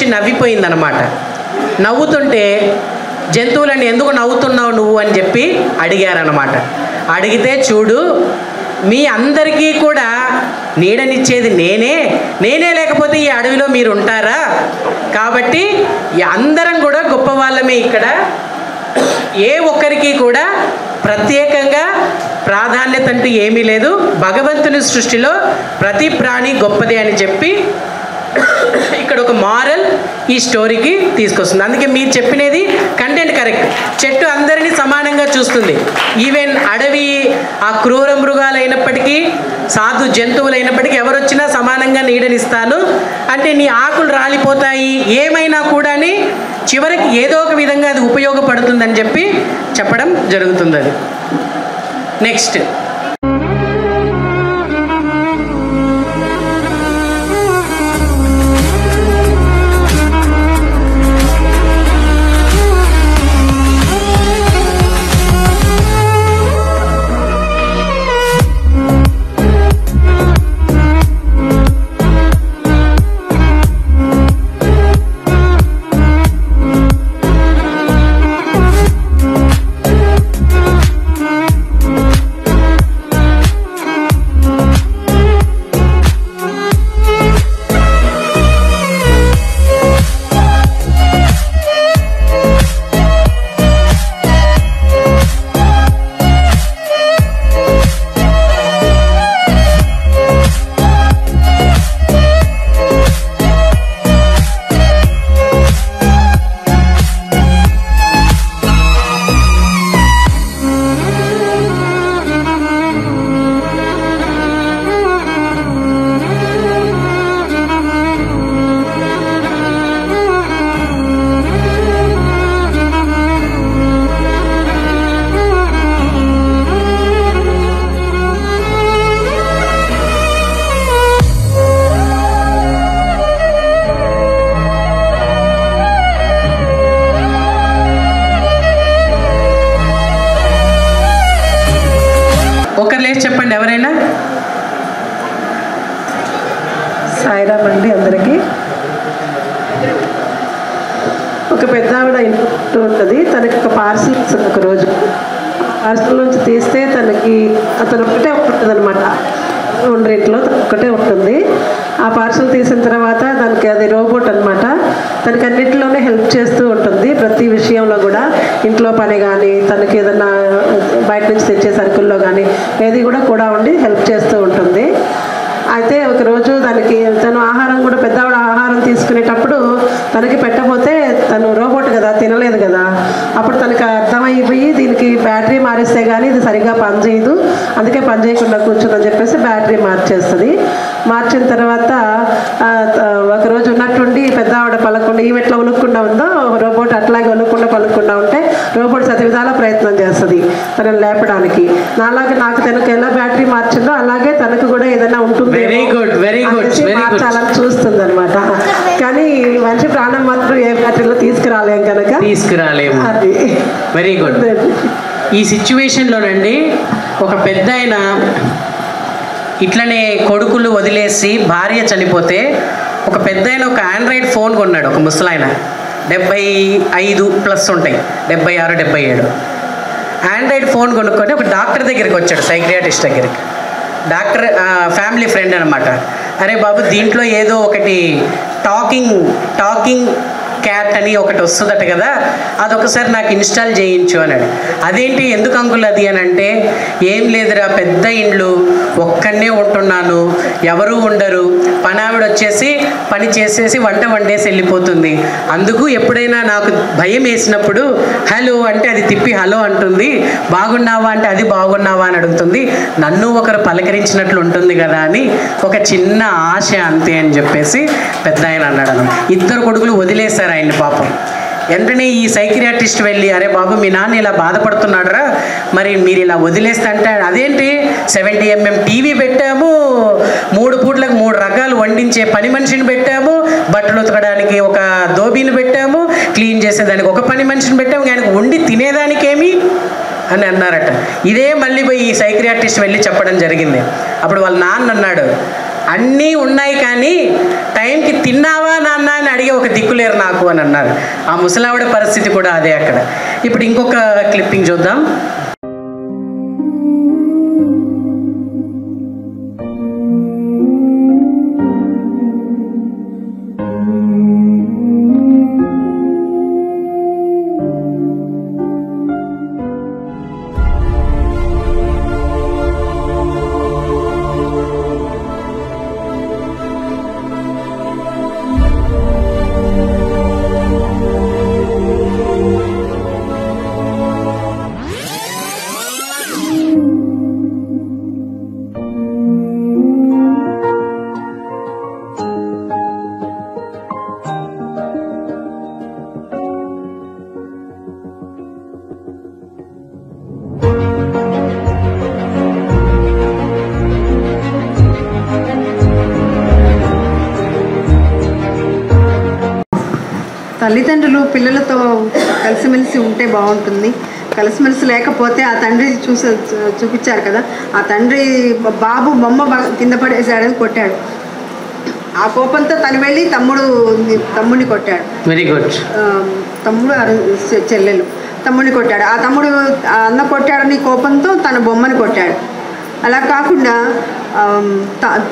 వచ్చి నవ్విపోయిందనమాట. నవ్వుతుంటే జంతువులని ఎందుకు నవ్వుతున్నావు నువ్వు అని చెప్పి అడిగారనమాట. అడిగితే చూడు, మీ అందరికీ కూడా నీడనిచ్చేది నేనే లేకపోతే ఈ అడవిలో మీరు ఉంటారా? కాబట్టి అందరం కూడా గొప్ప వాళ్ళమే. ఇక్కడ ఏ ఒక్కరికి కూడా ప్రత్యేకంగా ప్రాధాన్యత అంటూ ఏమీ లేదు. భగవంతుని సృష్టిలో ప్రతి ప్రాణి గొప్పదే అని చెప్పి ఇక్కడ ఒక మారల్ ఈ స్టోరీకి తీసుకొస్తుంది. అందుకే మీరు చెప్పినది కంటెంట్ కరెక్ట్. చెట్టు అందరినీ సమానంగా చూస్తుంది. ఈవెన్ అడవి ఆ క్రూర మృగాలు అయినప్పటికీ, సాధు జంతువులు అయినప్పటికీ ఎవరు వచ్చినా సమానంగా నీడనిస్తాను అంటే నీ ఆకులు రాలిపోతాయి ఏమైనా కూడా చివరికి ఏదో ఒక విధంగా అది ఉపయోగపడుతుందని చెప్పి చెప్పడం జరుగుతుంది. అది నెక్స్ట్ ఒకరు లేచి చెప్పండి ఎవరైనా. సాయిరామ్ అండి అందరికీ. ఒక పెద్ద ఆవిడ ఇంట్లో ఉంటుంది. తనకి ఒక పార్సిల్ ఇస్తుంది. ఒక రోజు పార్సిల్ నుంచి తీస్తే తనకి అతను ఒకటే ఉంటుంది అనమాట. ఇంట్లో ఒక్కటే ఉంటుంది. ఆ పార్సల్ తీసిన తర్వాత దానికి అది రోబోట్ అనమాట. తనకి అన్నింటిలోనే హెల్ప్ చేస్తూ ఉంటుంది. ప్రతి విషయంలో కూడా ఇంట్లో పని కానీ, తనకి ఏదన్నా బయట నుంచి తెచ్చే సరుకుల్లో కానీ ఏది కూడా ఉండి హెల్ప్ చేస్తూ ఉంటుంది. అయితే ఒకరోజు దానికి తను ఆహారం కూడా పెద్దవాడు ఆహారం తీసుకునేటప్పుడు తనకి పెట్టబోతే తను రోబోట్ కదా, తినలేదు కదా. అప్పుడు తనకి అర్థమైపోయి దీనికి బ్యాటరీ మారిస్తే కానీ ఇది సరిగ్గా పనిచేయదు, అందుకే పని చేయకుండా కూర్చుందని చెప్పేసి బ్యాటరీ మార్చేస్తుంది. మార్చిన తర్వాత ఒకరోజు ఉన్నట్టుండి పెద్దవాడ పలకుండా ఈమె ఎట్లా ఉనుక్కుండా ఉందో రోబోట్ అట్లాగే ఉనుక్కుండా పలుకుండా ఉంటే రోబోట్ సతి విధాల ప్రయత్నం చేస్తుంది తనని లేపడానికి. నాకు తనకు ఎలా బ్యాటరీ మార్చిందో అలాగే తనకు కూడా ఏదైనా ఉంటుంది మార్చాలని చూస్తుంది అనమాట. కానీ మనిషి ప్రాణం మాత్రం ఏ బ్యాటరీలో తీసుకురాలేం కనుక తీసుకురాలేము. Very good. ఈ సిచ్యువేషన్లోనండి ఒక పెద్ద ఆయన ఇట్లనే కొడుకులు వదిలేసి భార్య చనిపోతే ఒక పెద్ద ఆయన ఒక ఆండ్రాయిడ్ ఫోన్ కొన్నాడు. ఒక ముసలాయన 75+ ఉంటాయి, 76, 77 ఆండ్రాయిడ్ ఫోన్ కొనుక్కొని ఒక డాక్టర్ దగ్గరికి వచ్చాడు, సైక్రియాటిస్ట్ దగ్గరికి. డాక్టర్ ఫ్యామిలీ ఫ్రెండ్ అనమాట. అరే బాబు దీంట్లో ఏదో ఒకటి టాకింగ్ క్యాట్ అని ఒకటి వస్తుందట కదా, అదొకసారి నాకు ఇన్స్టాల్ చేయించు అన్నాడు. అదేంటి ఎందుకు అంకుల్ అది అని అంటే, ఏం లేదురా పెద్ద ఇండ్లు, ఒక్కనే ఉంటున్నాను, ఎవరు ఉండరు, పనావిడ వచ్చేసి పని చేసేసి వంట వండేసి వెళ్ళిపోతుంది. అందుకు ఎప్పుడైనా నాకు భయం వేసినప్పుడు హలో అంటే అది తిప్పి హలో అంటుంది, బాగున్నావా అంటే అది బాగున్నావా అని అడుగుతుంది, నన్ను ఒకరు పలకరించినట్లు ఉంటుంది కదా అని ఒక చిన్న ఆశ అంతే అని చెప్పేసి పెద్ద ఆయన అన్నాడు. ఇద్దరు కొడుకులు వదిలేశారు ఆయన్ని పాపం. వెంటనే ఈ సైకియాట్రిస్ట్ వెళ్ళి, అరే బాబు మీ నాన్న ఇలా బాధపడుతున్నాడురా, మరి మీరు ఇలా వదిలేస్తే అంటే, అదేంటి 70 mm టీవీ పెట్టాము, 3 పూట్లకు 3 రకాలు వండించే పని మనిషిని పెట్టాము, బట్టలు ఉతకడానికి ఒక దోబీని పెట్టాము, క్లీన్ చేసేదానికి ఒక పని మనిషిని పెట్టాము, కానీ వండి తినేదానికేమి అని అన్నారట. ఇదే మళ్ళీ పోయి ఈ సైకియాట్రిస్ట్ వెళ్ళి చెప్పడం జరిగింది. అప్పుడు వాళ్ళ నాన్న అన్నాడు, అన్నీ ఉన్నాయి కానీ టైంకి తిన్నావా నాన్న అని అడిగే ఒక దిక్కులేరు నాకు అని అన్నారు. ఆ ముసలావిడ పరిస్థితి కూడా అదే అక్కడ. ఇప్పుడు ఇంకొక క్లిప్పింగ్ చూద్దాం. తల్లిదండ్రులు పిల్లలతో కలిసిమెలిసి ఉంటే బాగుంటుంది. కలిసిమెలిసి లేకపోతే ఆ తండ్రి చూపించారు కదా, ఆ తండ్రి బాబు బొమ్మ కింద పడేసాడని కొట్టాడు. ఆ కోపంతో తను వెళ్ళి తమ్ముడిని కొట్టాడు. Very good. తమ్ముడు చెల్లెలు తమ్ముడిని కొట్టాడు. ఆ తమ్ముడు అన్న కొట్టాడని కోపంతో తన బొమ్మని కొట్టాడు. అలా కాకుండా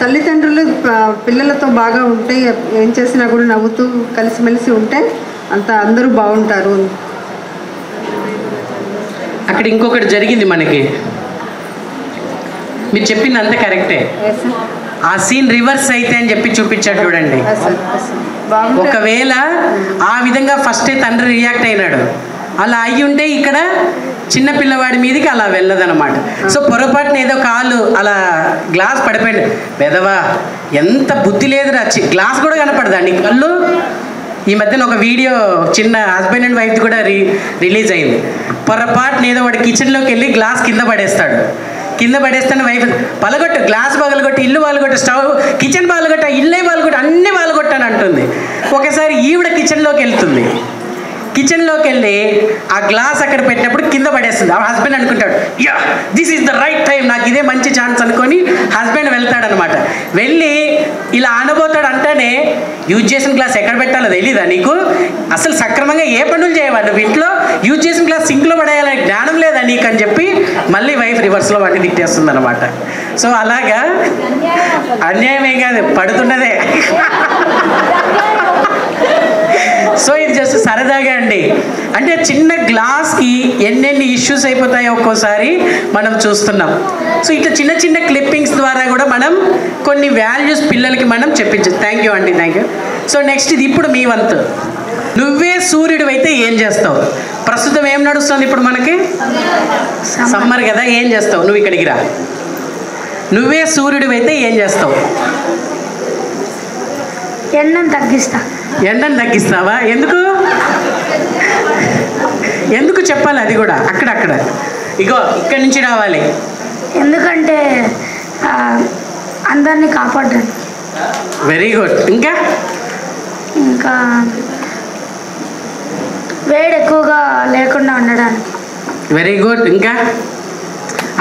తల్లిదండ్రులు పిల్లలతో బాగా ఉంటే ఏం చేసినా కూడా నవ్వుతూ కలిసిమెలిసి ఉంటే అందరూ బాగుంటారు. అక్కడ ఇంకొకటి జరిగింది మనకి. మీరు చెప్పింది అంత కరెక్టే. ఆ సీన్ రివర్స్ అయితే అని చెప్పి చూపించాడు చూడండి. ఒకవేళ ఆ విధంగా ఫస్టే తండ్రి రియాక్ట్ అయినాడు, అలా అయ్యి ఉంటే ఇక్కడ చిన్న పిల్లవాడి మీదకి అలా వెళ్ళదన్నమాట. సో పొరపాటున ఏదో కాలు అలా గ్లాస్ పడిపోయింది. పెదవా ఎంత బుద్ధి లేదురా, గ్లాస్ కూడా కనపడదా నీ కళ్ళు. ఈ మధ్యన ఒక వీడియో చిన్న హస్బెండ్ అండ్ వైఫ్ కూడా రిలీజ్ అయింది. పొరపాటున ఏదో వాడు కిచెన్లోకి వెళ్ళి గ్లాస్ కింద పడేస్తాడు. కింద పడేస్తాను వైఫ్ పలగొట్టు, గ్లాస్ పగలగొట్టు, ఇల్లు పగలగొట్టు, స్టవ్ కిచెన్ పగలగొట్ట, ఇల్లే పగలగొట్టు, అన్నీ పగలగొట్టాను అంటుంది. ఒకసారి ఈవిడ కిచెన్లోకి వెళ్తుంది. కిచెన్లోకి వెళ్ళి ఆ గ్లాస్ అక్కడ పెట్టినప్పుడు కింద పడేస్తుంది. ఆ హస్బెండ్ అనుకుంటాడు, yeah this is the right time, నాకు ఇదే మంచి ఛాన్స్ అనుకొని హస్బెండ్ వెళ్తాడనమాట. వెళ్ళి ఇలా ఆనబోతాడు. అంటేనే యూజ్ చేసిన గ్లాస్ ఎక్కడ పెట్టాలో తెలీదా నీకు? అసలు సక్రమంగా ఏ పనులు చేయవా నువ్వు? ఇంట్లో యూజ్ చేసిన గ్లాస్ సింక్లో పడేయాలనే జ్ఞానం లేదా నీకు అని చెప్పి మళ్ళీ వైఫ్ రివర్స్లో వాటిని తిట్టేస్తుంది అనమాట. సో అలాగా అన్యాయమే కాదు, పడుతున్నదే. సో ఇది జస్ట్ సరదాగా అండి. అంటే చిన్న గ్లాస్కి ఎన్నెన్ని ఇష్యూస్ అయిపోతాయో ఒక్కోసారి మనం చూస్తున్నాం. సో ఇట్లా చిన్న చిన్న క్లిప్పింగ్స్ ద్వారా కూడా మనం కొన్ని వాల్యూస్ పిల్లలకి మనం చెప్పించచ్చు. థ్యాంక్ యూ అండి, థ్యాంక్ యూ. సో నెక్స్ట్ ఇది ఇప్పుడు మీ వంతు. నువ్వే సూర్యుడు అయితే ఏం చేస్తావు? ప్రస్తుతం ఏం నడుస్తుంది ఇప్పుడు మనకి? సమ్మర్ కదా. ఏం చేస్తావు నువ్వు? ఇక్కడికి రా. నువ్వే సూర్యుడు అయితే ఏం చేస్తావు? ఎండను తగ్గిస్తా. ఎండను తగ్గిస్తావా? ఎందుకు చెప్పాలి అది కూడా? అక్కడక్కడ ఇగో ఇక్కడి నుంచి రావాలి. ఎందుకంటే అందరినీ కాపాడడానికి. Very good. ఇంకా వేడి ఎక్కువగా లేకుండా ఉండడానికి. Very good. ఇంకా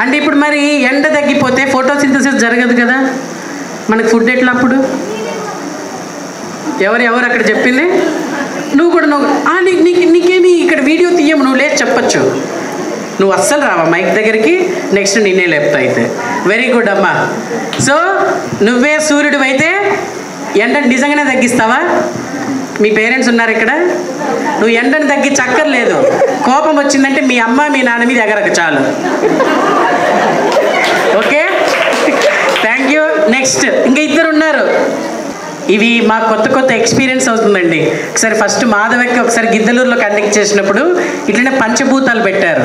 అంటే ఇప్పుడు మరి ఎండ తగ్గిపోతే ఫోటోసింథసిస్ జరగదు కదా, మనకి ఫుడ్ ఎట్లా అప్పుడు? ఎవరు అక్కడ చెప్పింది? నువ్వు కూడా నీకేమి ఇక్కడ వీడియో తీయము, నువ్వు లేచి చెప్పచ్చు. నువ్వు అస్సలు రావా మైక్ దగ్గరికి? నెక్స్ట్ నిన్నే లేపుతా అయితే. వెరీ గుడ్ అమ్మా. సో నువ్వే సూర్యుడు అయితే ఎండను నిజంగానే తగ్గిస్తావా? మీ పేరెంట్స్ ఉన్నారు ఇక్కడ. నువ్వు ఎండను తగ్గించక్కర్లేదు. కోపం వచ్చిందంటే మీ అమ్మ మీ నాన్న మీద ఎగరకు చాలు. Okay, thank you. నెక్స్ట్ ఇంకా ఇద్దరు ఉన్నారు. ఇవి మా కొత్త ఎక్స్పీరియన్స్ అవుతుందండి. ఒకసారి ఫస్ట్ మాధవకి ఒకసారి గిద్దలూరులో కండక్ట్ చేసినప్పుడు ఇట్లనే పంచభూతాలు పెట్టారు.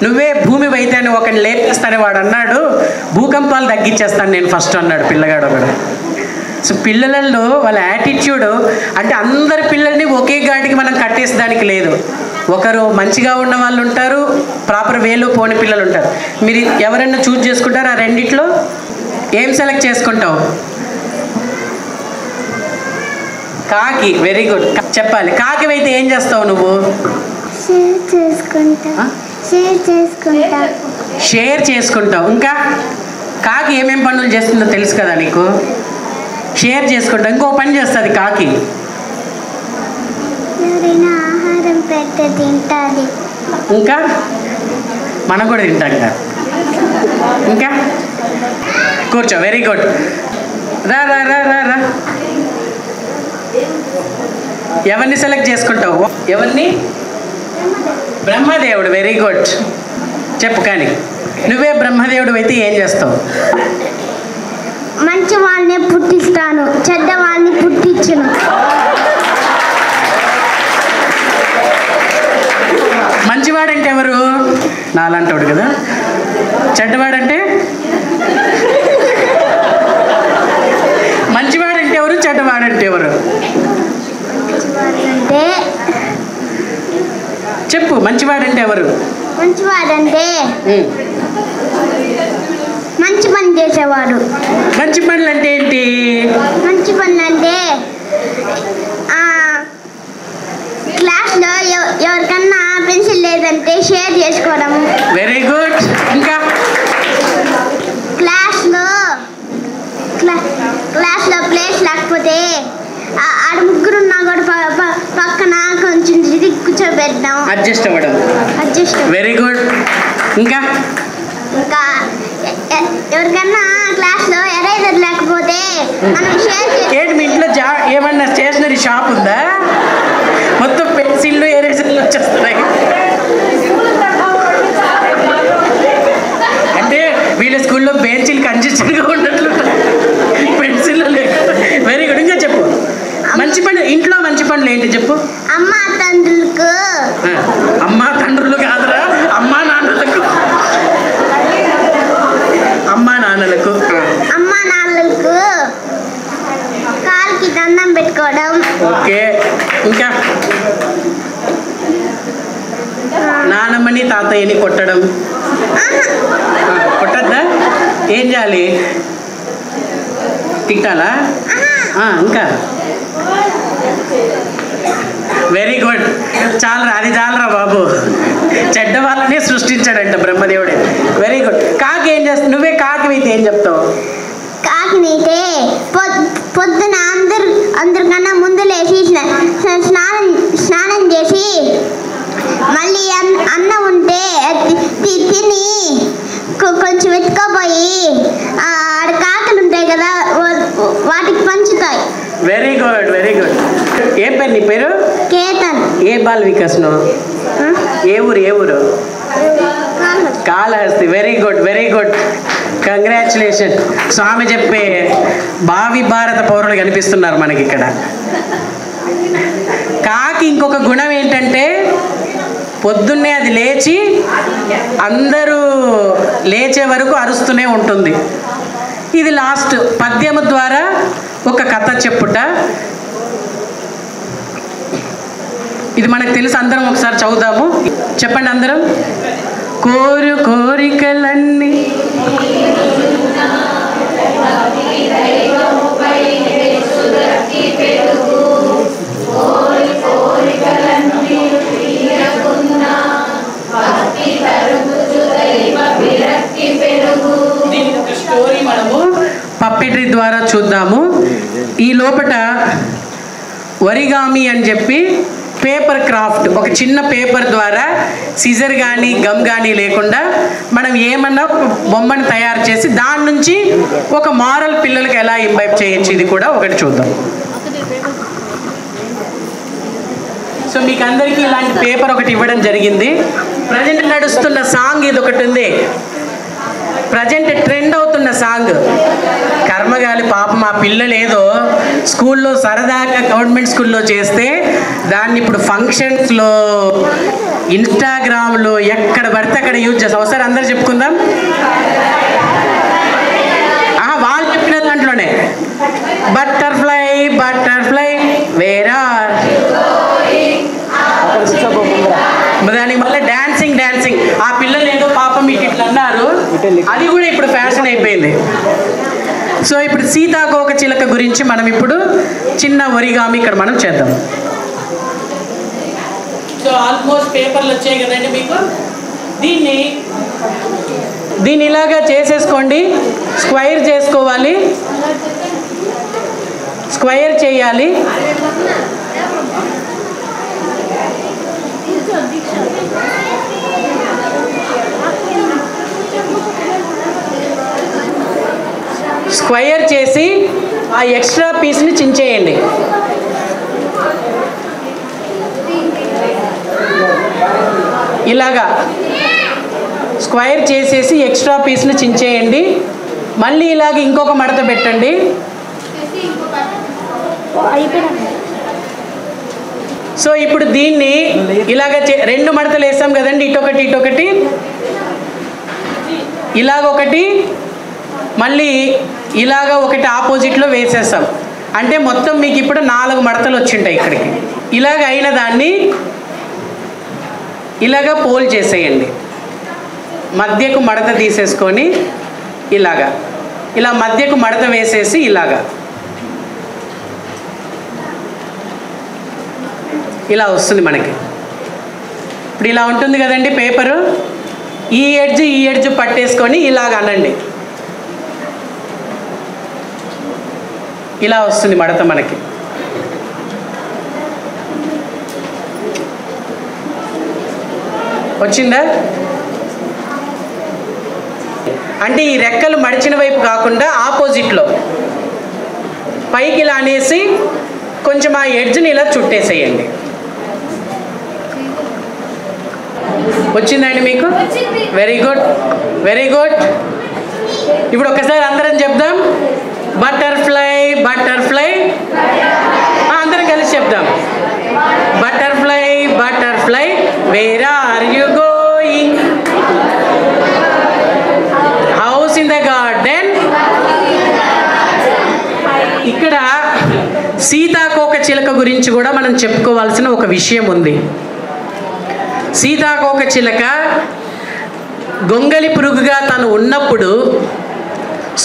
నువ్వే భూమి అయితే అని ఒకరిని లేపేస్తానే వాడు అన్నాడు, భూకంపాలు తగ్గించేస్తాను నేను ఫస్ట్ అన్నాడు పిల్లగాడు ఒకడు. సో పిల్లలలో వాళ్ళ యాటిట్యూడ్ అంటే అందరి పిల్లల్ని ఒకే గాడికి మనం కట్టేసేదానికి లేదు. ఒకరు మంచిగా ఉన్న వాళ్ళు ఉంటారు, ప్రాపర్ వేలో పోని పిల్లలు ఉంటారు. మీరు ఎవరైనా చూజ్ చేసుకుంటారు? ఆ రెండిట్లో ఏం సెలెక్ట్ చేసుకుంటావు? కాకి. Very good. చెప్పాలి. కాకి అయితే ఏం చేస్తావు నువ్వు? షేర్ చేసుకుంటావు. ఇంకా కాకి ఏమేం పనులు చేస్తుందో తెలుసు కదా నీకు? షేర్ చేసుకుంటాం. ఇంకో పని చేస్తుంది కాకి. ఎవరైనా ఆహారం పెడితే తింటాది. ఇంకా మనం కూడా తింటాం కదా. ఇంకా కూర్చో. Very good. రా రా రా రా రా. ఎవరిని సెలెక్ట్ చేసుకుంటావు? ఎవరిని? బ్రహ్మదేవుడు. Very good. చెప్పు. కానీ నువ్వే బ్రహ్మదేవుడు అయితే ఏం చేస్తావు? మంచి వాళ్ళని పుట్టిస్తాను, చెడ్డ వాళ్ళని పుట్టించును. మంచివాడంటే ఎవరు? నాలంటాడు కదా. చెడ్డవాడంటే? మంచివాడంటే ఎవరు? చెడ్డవాడంటే ఎవరు? మంచివాడంటే చెప్పు. మంచివాడంటే ఎవరు? మంచివాడంటే మంచి పని చేసేవాడు. మంచి పనులు అంటే ఏంటి? మంచి పనులు అంటే క్లాస్లో ఎవరికన్నా పెన్సిల్ లేదంటే షేర్ చేసుకోవడం. Very good. ఇంకా క్లాస్లో ప్లేస్ లేకపోతే ఆడ ముగ్గురు ఉన్నా కూడా పక్కన కొంచెం కూర్చోబెడదాం. అడ్జస్ట్ అవ్వడం. Very good. ఇంకా ఎవరికన్నా క్లాస్లో ఎరేజర్ లేకపోతే మనం షేర్ ఏంటి మీ ఇంట్లో ఏమన్నా స్టేషనరీ షాప్ ఉందా? మొత్తం పెన్సిళ్ళు ఎరేజర్లు వచ్చేస్తున్నాయి. అంటే వీళ్ళ స్కూల్లో బెంచీలు కంజెస్టెడ్గా ఉన్నట్లు పెన్సిళ్ళు లేక. Very good. ఇంకా చెప్పు. మంచి పనులు ఇంట్లో మంచి పనులు ఏంటి చెప్పు. అమ్మా తండ్రులకు. అమ్మా తండ్రులు కాదురా, అమ్మా నాన్నలకు. అమ్మా నాన్నలకు. అమ్మా నాన్నలకు కాలుకి దండం పెట్టుకోవడం. ఓకే. ఇంకా నానమ్మని తాతయ్యని కొట్టడం. కొట్టద్దా? ఏం చేయాలి? తిట్టాలా? ఇంకా వెరీ గుడ్. చాలరా, అది చాలరా బాబు. చెడ్డ వాళ్ళనే సృష్టించాడంట బ్రహ్మదేవుడే. Very good. కాకి ఏం చేస్తావు? నువ్వే కాకి అయితే ఏం చెప్తావు? కాకినైతే పొద్దున అందరికన్నా ముందు లేచి స్నానం చేసి మళ్ళీ అన్నం ఉంటే తిని కొంచెం ఎత్తుకోపోయి ఆడ కాకులు ఉంటాయి కదా వాటికి పంచుతాయి. Very good. Very good. ఏ పేరు నీ పేరు? కేతన్. ఏ బాల్ వికాస్ను? ఏ ఊరు? Kalahasti. Very good. Very good. Congratulation. స్వామి చెప్పే భావి భారత పౌరులు కనిపిస్తున్నారు మనకి ఇక్కడ. కాకి ఇంకొక గుణం ఏంటంటే పొద్దున్నే అది లేచి అందరూ లేచే వరకు అరుస్తూనే ఉంటుంది. ఇది లాస్ట్ పద్యము ద్వారా ఒక కథ చెప్పుట. ఇది మనకు తెలుసు, అందరం ఒకసారి చదువుదాము. చెప్పండి అందరం. కోరికలన్నీ స్టోరీ మనము పప్పెట్రీ ద్వారా చూద్దాము. ఈ లోపట ఒరిగామి అని చెప్పి పేపర్ క్రాఫ్ట్, ఒక చిన్న పేపర్ ద్వారా సిజర్ కానీ గమ్ కానీ లేకుండా మనం ఏమన్నా బొమ్మను తయారు చేసి దాని నుంచి ఒక మారల్ పిల్లలకి ఎలా ఇంబైబ్ చేయొచ్చు, ఇది కూడా ఒకటి చూద్దాం. సో మీకు అందరికీ ఇలాంటి పేపర్ ఒకటి ఇవ్వడం జరిగింది. ప్రజెంట్ నడుస్తున్న సాంగ్ ఇది ఒకటి ఉంది. ప్రజెంట్ ట్రెండ్ అవుతున్న సాంగ్ కర్మగాలి. పాపం మా పిల్లలు ఏదో స్కూల్లో సరదాగా గవర్నమెంట్ స్కూల్లో చేస్తే దాన్ని ఇప్పుడు ఫంక్షన్స్లో, ఇన్స్టాగ్రామ్లో ఎక్కడ పడితే అక్కడ యూజ్ చేస్తాం. ఒకసారి అందరు చెప్పుకుందాం. వాళ్ళు చెప్పిన దాంట్లోనే బటర్ఫ్లై బటర్ఫ్లై వేరా, దానికి మళ్ళీ డాన్సింగ్. ఆ పిల్లలు ఏదో పాపం మీకు ఇట్లా అన్నారు, అది కూడా ఇప్పుడు ఫ్యాషన్ అయిపోయింది. సో ఇప్పుడు సీతాకోక చిలక గురించి మనం ఇప్పుడు చిన్న ఒరిగామి ఇక్కడ మనం చేద్దాం. సో ఆల్మోస్ట్ పేపర్లు వచ్చాయి కదండి మీకు. దీన్ని ఇలాగా చేసేసుకోండి. స్క్వైర్ చేసుకోవాలి. స్క్వేర్ చేయాలి. స్క్వేర్ చేసి ఆ ఎక్స్ట్రా పీస్ని చించేయండి. ఇలాగా స్క్వేర్ చేసేసి ఎక్స్ట్రా పీస్ని చించేయండి. మళ్ళీ ఇలాగ ఇంకొక మడత పెట్టండి. సో ఇప్పుడు దీన్ని ఇలాగ 2 మడతలు వేసాం కదండి, ఇటొకటి ఇటొకటి, ఇలాగొకటి, మళ్ళీ ఇలాగ ఒకటి ఆపోజిట్లో వేసేసాం. అంటే మొత్తం మీకు ఇప్పుడు 4 మడతలు వచ్చింటాయి ఇక్కడికి. ఇలాగ అయిన దాన్ని ఇలాగ పోల్ చేసేయండి. మధ్యకు మడత తీసేసుకొని ఇలాగా, ఇలా మధ్యకు మడత వేసేసి ఇలాగా ఇలా వస్తుంది మనకి. ఇప్పుడు ఇలా ఉంటుంది కదండి పేపరు. ఈ ఎడ్జ్ పట్టేసుకొని ఇలాగ అనండి. ఇలా వస్తుంది మడత మనకి. వచ్చిందా? అంటే ఈ రెక్కలు మడిచిన వైపు కాకుండా ఆపోజిట్లో పైకి ఇలా అనేసి కొంచెం ఆ ఎడ్జ్ని ఇలా చుట్టేసేయండి. వచ్చిందండి మీకు? Very good, very good. ఇప్పుడు ఒకసారి అందరం చెప్దాం, బటర్ఫ్లై బటర్ఫ్లై. అందరం కలిసి చెప్దాం, butterfly butterfly where are you going, house in the garden. ఇక్కడ సీతాకోక చిలుక గురించి కూడా మనం చెప్పుకోవాల్సిన ఒక విషయం ఉంది. సీతాకోక చిలుక గొంగలి పురుగుగా తను ఉన్నప్పుడు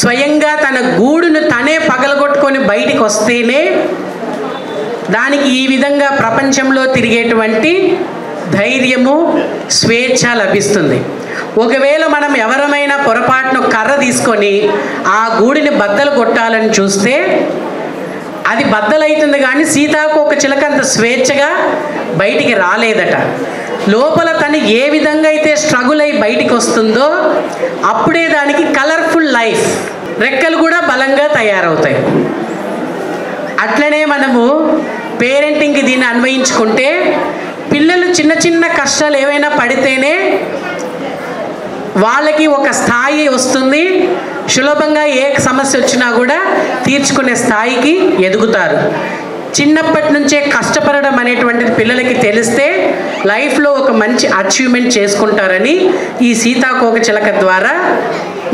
స్వయంగా తన గూడును తనే పగలగొట్టుకొని బయటికి వస్తేనే దానికి ఈ విధంగా ప్రపంచంలో తిరిగేటువంటి ధైర్యము, స్వేచ్ఛ లభిస్తుంది. ఒకవేళ మనం ఎవరమైనా పొరపాటును కర్ర తీసుకొని ఆ గూడిని బద్దలు కొట్టాలని చూస్తే అది బద్దలవుతుంది, కానీ సీతాకోక చిలుక అంత స్వేచ్ఛగా బయటికి రాలేదట. లోపల తను ఏ విధంగా అయితే స్ట్రగుల్ అయి బయటికి వస్తుందో అప్పుడే దానికి కలర్ఫుల్ లైఫ్, రెక్కలు కూడా బలంగా తయారవుతాయి. అట్లనే మనము పేరెంటింగ్కి దీన్ని అన్వయించుకుంటే పిల్లలు చిన్న చిన్న కష్టాలు ఏవైనా పడితేనే వాళ్ళకి ఒక స్థాయి వస్తుంది. సులభంగా ఏ సమస్య వచ్చినా కూడా తీర్చుకునే స్థాయికి ఎదుగుతారు. చిన్నప్పటి నుంచే కష్టపడడం అనేటువంటిది పిల్లలకి తెలిస్తే లైఫ్లో ఒక మంచి అచీవ్మెంట్ చేసుకుంటారని ఈ సీతాకోక చిలుక ద్వారా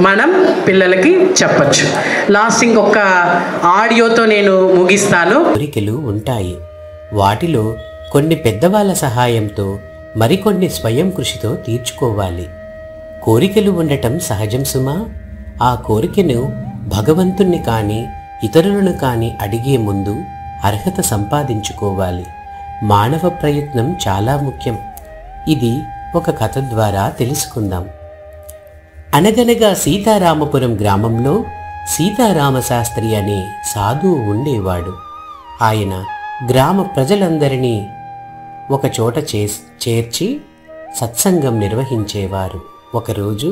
మనం పిల్లలకి చెప్పచ్చు. లాస్ట్ ఇంకొక ఆడియోతో నేను ముగిస్తాను. కోరికలు ఉంటాయి. వాటిలో కొన్ని పెద్దవాళ్ళ సహాయంతో, మరికొన్ని స్వయం కృషితో తీర్చుకోవాలి. కోరికలు ఉండటం సహజం సుమా. ఆ కోరికను భగవంతుణ్ణి కానీ ఇతరులను కానీ అడిగే ముందు అర్హత సంపాదించుకోవాలి. మానవ ప్రయత్నం చాలా ముఖ్యం. ఇది ఒక కథ ద్వారా తెలుసుకుందాం. అనగనగా సీతారామపురం గ్రామంలో సీతారామశాస్త్రి అనే సాధువు ఉండేవాడు. ఆయన గ్రామ ప్రజలందరినీ ఒకచోట చేర్చి సత్సంగం నిర్వహించేవారు. ఒకరోజు,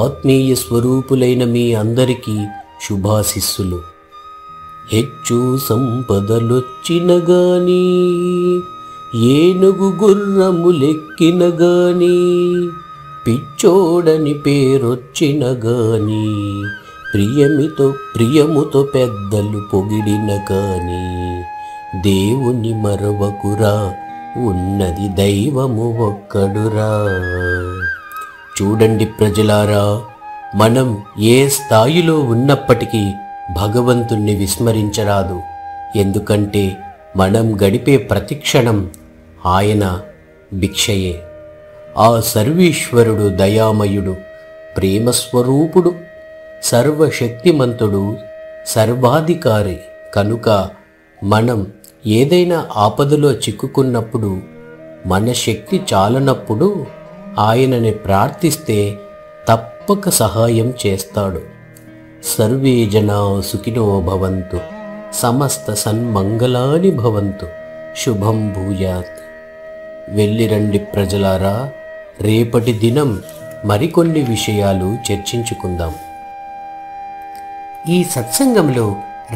ఆత్మీయ స్వరూపులైన మీ అందరికీ శుభాశిస్సులు. హెచ్చు సంపదలొచ్చిన గాని, ఏనుగు గుర్రములెక్కిన గాని, పిచ్చోడని పేరొచ్చిన గాని, ప్రియముతో పెద్దలు పొగిడిన గాని, దేవుని మరవకురా, ఉన్నది దైవము ఒక్కడురా. చూడండి ప్రజలారా, మనం ఏ స్థాయిలో ఉన్నప్పటికీ భగవంతుణ్ణి విస్మరించరాదు. ఎందుకంటే మనం గడిపే ప్రతిక్షణం ఆయన భిక్షయే. ఆ సర్వేశ్వరుడు దయామయుడు, ప్రేమస్వరూపుడు, సర్వశక్తిమంతుడు, సర్వాధికారి. కనుక మనం ఏదైనా ఆపదలో చిక్కుకున్నప్పుడు, మన శక్తి చాలనప్పుడు ఆయనని ప్రార్థిస్తే తప్పక సహాయం చేస్తాడు. సర్వే జనా సుఖినో భవంతు, సమస్త సన్మంగళాని భవంతు, శుభం భూయాత్. వెళ్ళిరండి ప్రజలారా, రేపటి దినం మరికొన్ని విషయాలు చర్చించుకుందాం. ఈ సత్సంగంలో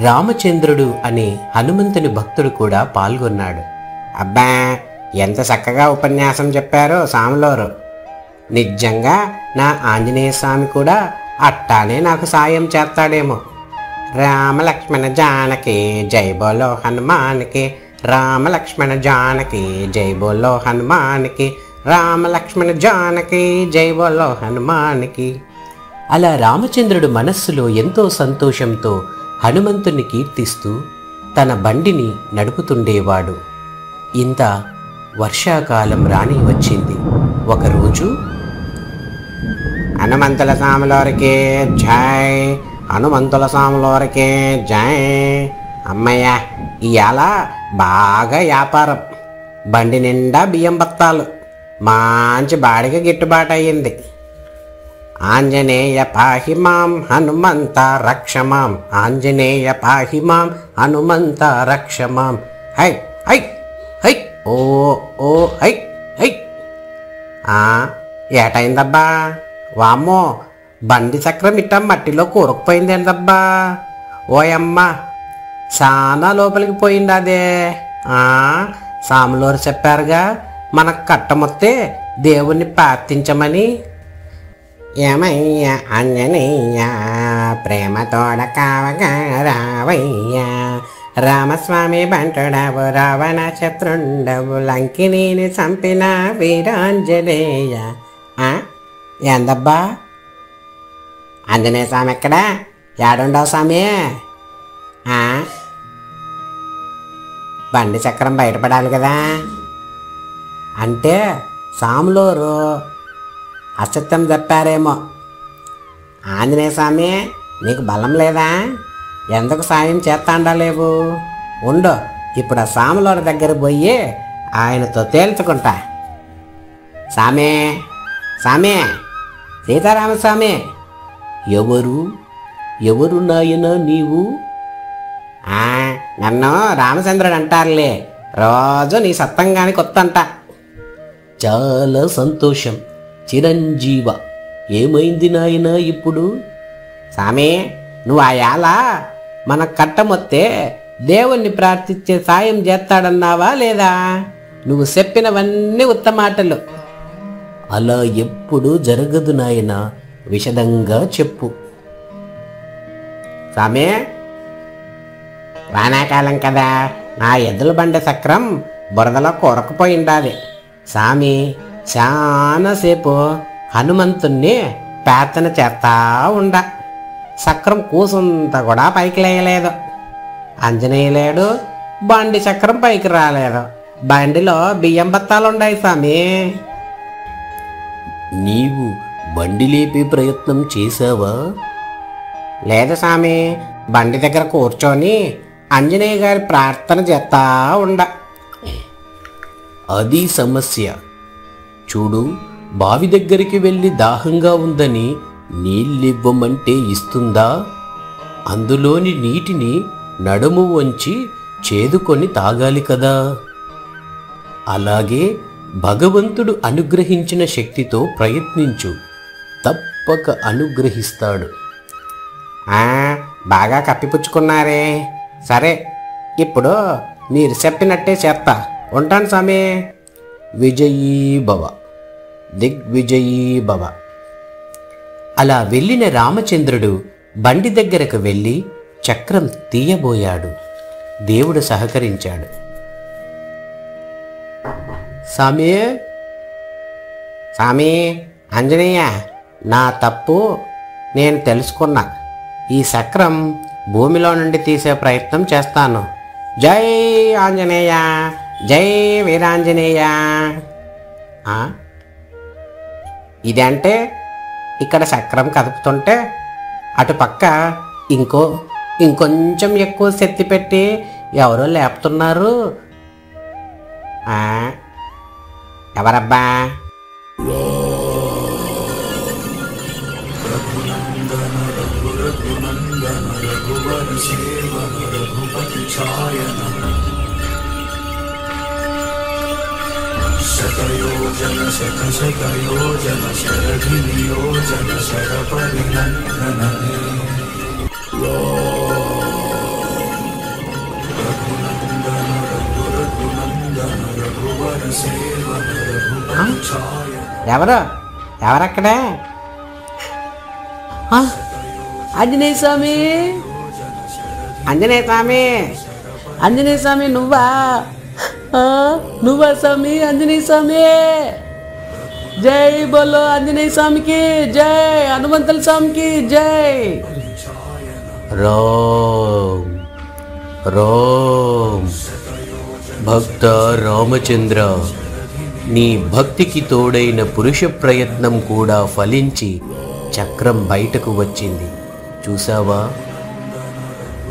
రామచంద్రుడు అనే హనుమంతుని భక్తుడు కూడా పాల్గొన్నాడు. అబ్బా, ఎంత చక్కగా ఉపన్యాసం చెప్పారో సాములోరు. నిజంగా నా ఆంజనేయ స్వామి కూడా అట్టానే నాకు సాయం చేస్తాడేమో. రామ లక్ష్మణ జానకి జై బోలో హనుమానికి, రామ లక్ష్మణ జానకి జై బోలో హనుమానికి, రామ లక్ష్మణ జానకి జై బోలో హనుమానికి. అలా రామచంద్రుడు మనస్సులో ఎంతో సంతోషంతో హనుమంతుని కీర్తిస్తూ తన బండిని నడుపుతుండేవాడు. ఇంత వర్షాకాలం రాని వచ్చింది. ఒకరోజు హనుమంతుల సాములోరికి జై, హనుమంతుల సాములోరికి జై. అమ్మయ్య, ఇవాళ బాగా వ్యాపారం. బండి నిండా బియ్యం బత్తాలు. మంచి బాడిగ గిట్టుబాటు అయ్యింది. ఆంజనేయ పాహి మాం హనుమంత రక్ష మాం, ఆంజనేయ పాహి మాం హనుమంత రక్ష మాం. హై హై హై ఓ ఓ హై హై. ఏటైందబ్బా? వామ్మో, బండి చక్రం ఇట్ట మట్టిలో కూరుకుపోయింది ఏందబ్బా? ఓయమ్మ, చాలా లోపలికి పోయింది అదే. సాములోరు చెప్పారుగా మనకు కట్టమొత్తే దేవుణ్ణి ప్రార్థించమని. ఏమయ్యా ఆంజనేయ, ప్రేమతోడ కావగా రావయ్యా, రామస్వామి బంటుడవు రావణ శత్రుండవు, లంకినీని చంపిన వీరాంజనేయ. ఏందబ్బా, ఆంజనేయ స్వామి ఎక్కడా? ఏడుండవు స్వామి? బండి చక్రం బయటపడాలి కదా. అంటే సాములోరు అసత్యం చెప్పారేమో. ఆంజనేయ స్వామి, నీకు బలం లేదా? ఎందుకు సాయం చేస్తాండా లేవు? ఉండు, ఇప్పుడు ఆ సాములోరి దగ్గర పోయి ఆయనతో తేల్చుకుంటా. సామే సామే, సీతారామస్వామి. ఎవరు ఎవరు నాయనా నీవు? నన్ను రామచంద్రుడు అంటారులే. రోజు నీ సత్తంగానికి వస్తంట. చాలా సంతోషం చిరంజీవ. ఏమైంది నాయనా ఇప్పుడు? సామి, నువ్వు ఆయాల మన కట్టమొత్తే దేవుణ్ణి ప్రార్థించే సాయం చేస్తాడన్నావా లేదా? నువ్వు చెప్పినవన్నీ ఉత్తమాటలు. అలా ఎప్పుడు జరగదు నాయనా, విశదంగా చెప్పు. సామి, వానాకాలం కదా, నా ఎద్దుల బండి చక్రం బురదలో కూరకుపోయిండాది. సామి చాలాసేపు హనుమంతుణ్ణి ప్రార్థన చేస్తా ఉండ. చక్రం కూసంత కూడా పైకి లేయలేదు. ఆంజనేయ లేడు, బండి చక్రం పైకి రాలేదు. బండిలో బియ్యం బత్తాలుండాయి సామి. నీవు బండి లేపే ప్రయత్నం చేశావా? లేదు సామి, బండి దగ్గర కూర్చొని ఆంజనేయ గారి ప్రార్థన చేస్తా ఉండ. అది సమస్య. చూడు, బావి దగ్గరికి వెళ్ళి దాహంగా ఉందని నీళ్ళివ్వమంటే ఇస్తుందా? అందులోని నీటిని నడుము వంచి చేదుకొని తాగాలి కదా. అలాగే భగవంతుడు అనుగ్రహించిన శక్తితో ప్రయత్నించు, తప్పక అనుగ్రహిస్తాడు. బాగా కప్పిపుచ్చుకున్నారే. సరే, ఇప్పుడు మీరు చెప్పినట్టే చేస్తా. ఉంటాను స్వామి. విజయీ భవ, దిగ్విజయీ భవ. అలా వెళ్ళిన రామచంద్రుడు బండి దగ్గరకు వెళ్ళి చక్రం తీయబోయాడు. దేవుడు సహకరించాడు. స్వామి, స్వామి ఆంజనేయ, నా తప్పు నేను తెలుసుకున్నా. ఈ చక్రం భూమిలో నుండి తీసే ప్రయత్నం చేస్తాను. జై ఆంజనేయ, జై వీరాంజనేయ. ఇదంటే ఇక్కడ చక్రం కదుపుతుంటే అటు పక్క ఇంకొంచెం ఎక్కువ శక్తి పెట్టి ఎవరో లేపుతున్నారు. ఎవరబ్బా? రఘునందన రఘురఘు ఎవరక్కడే? ఆంజనేయ స్వామి, ఆంజనేయ స్వామి, ఆంజనేయ స్వామి నువ్వా? నువ్వా స్వామి? ఆంజనేయ స్వామి జై బోలో, ఆంజనేయ స్వామికి జై, హనుమంతుల స్వామికి జై. రామ్ రామ్ భక్త రామచంద్ర, నీ భక్తికి తోడైన పురుష ప్రయత్నం కూడా ఫలించి చక్రం బయటకు వచ్చింది, చూసావా?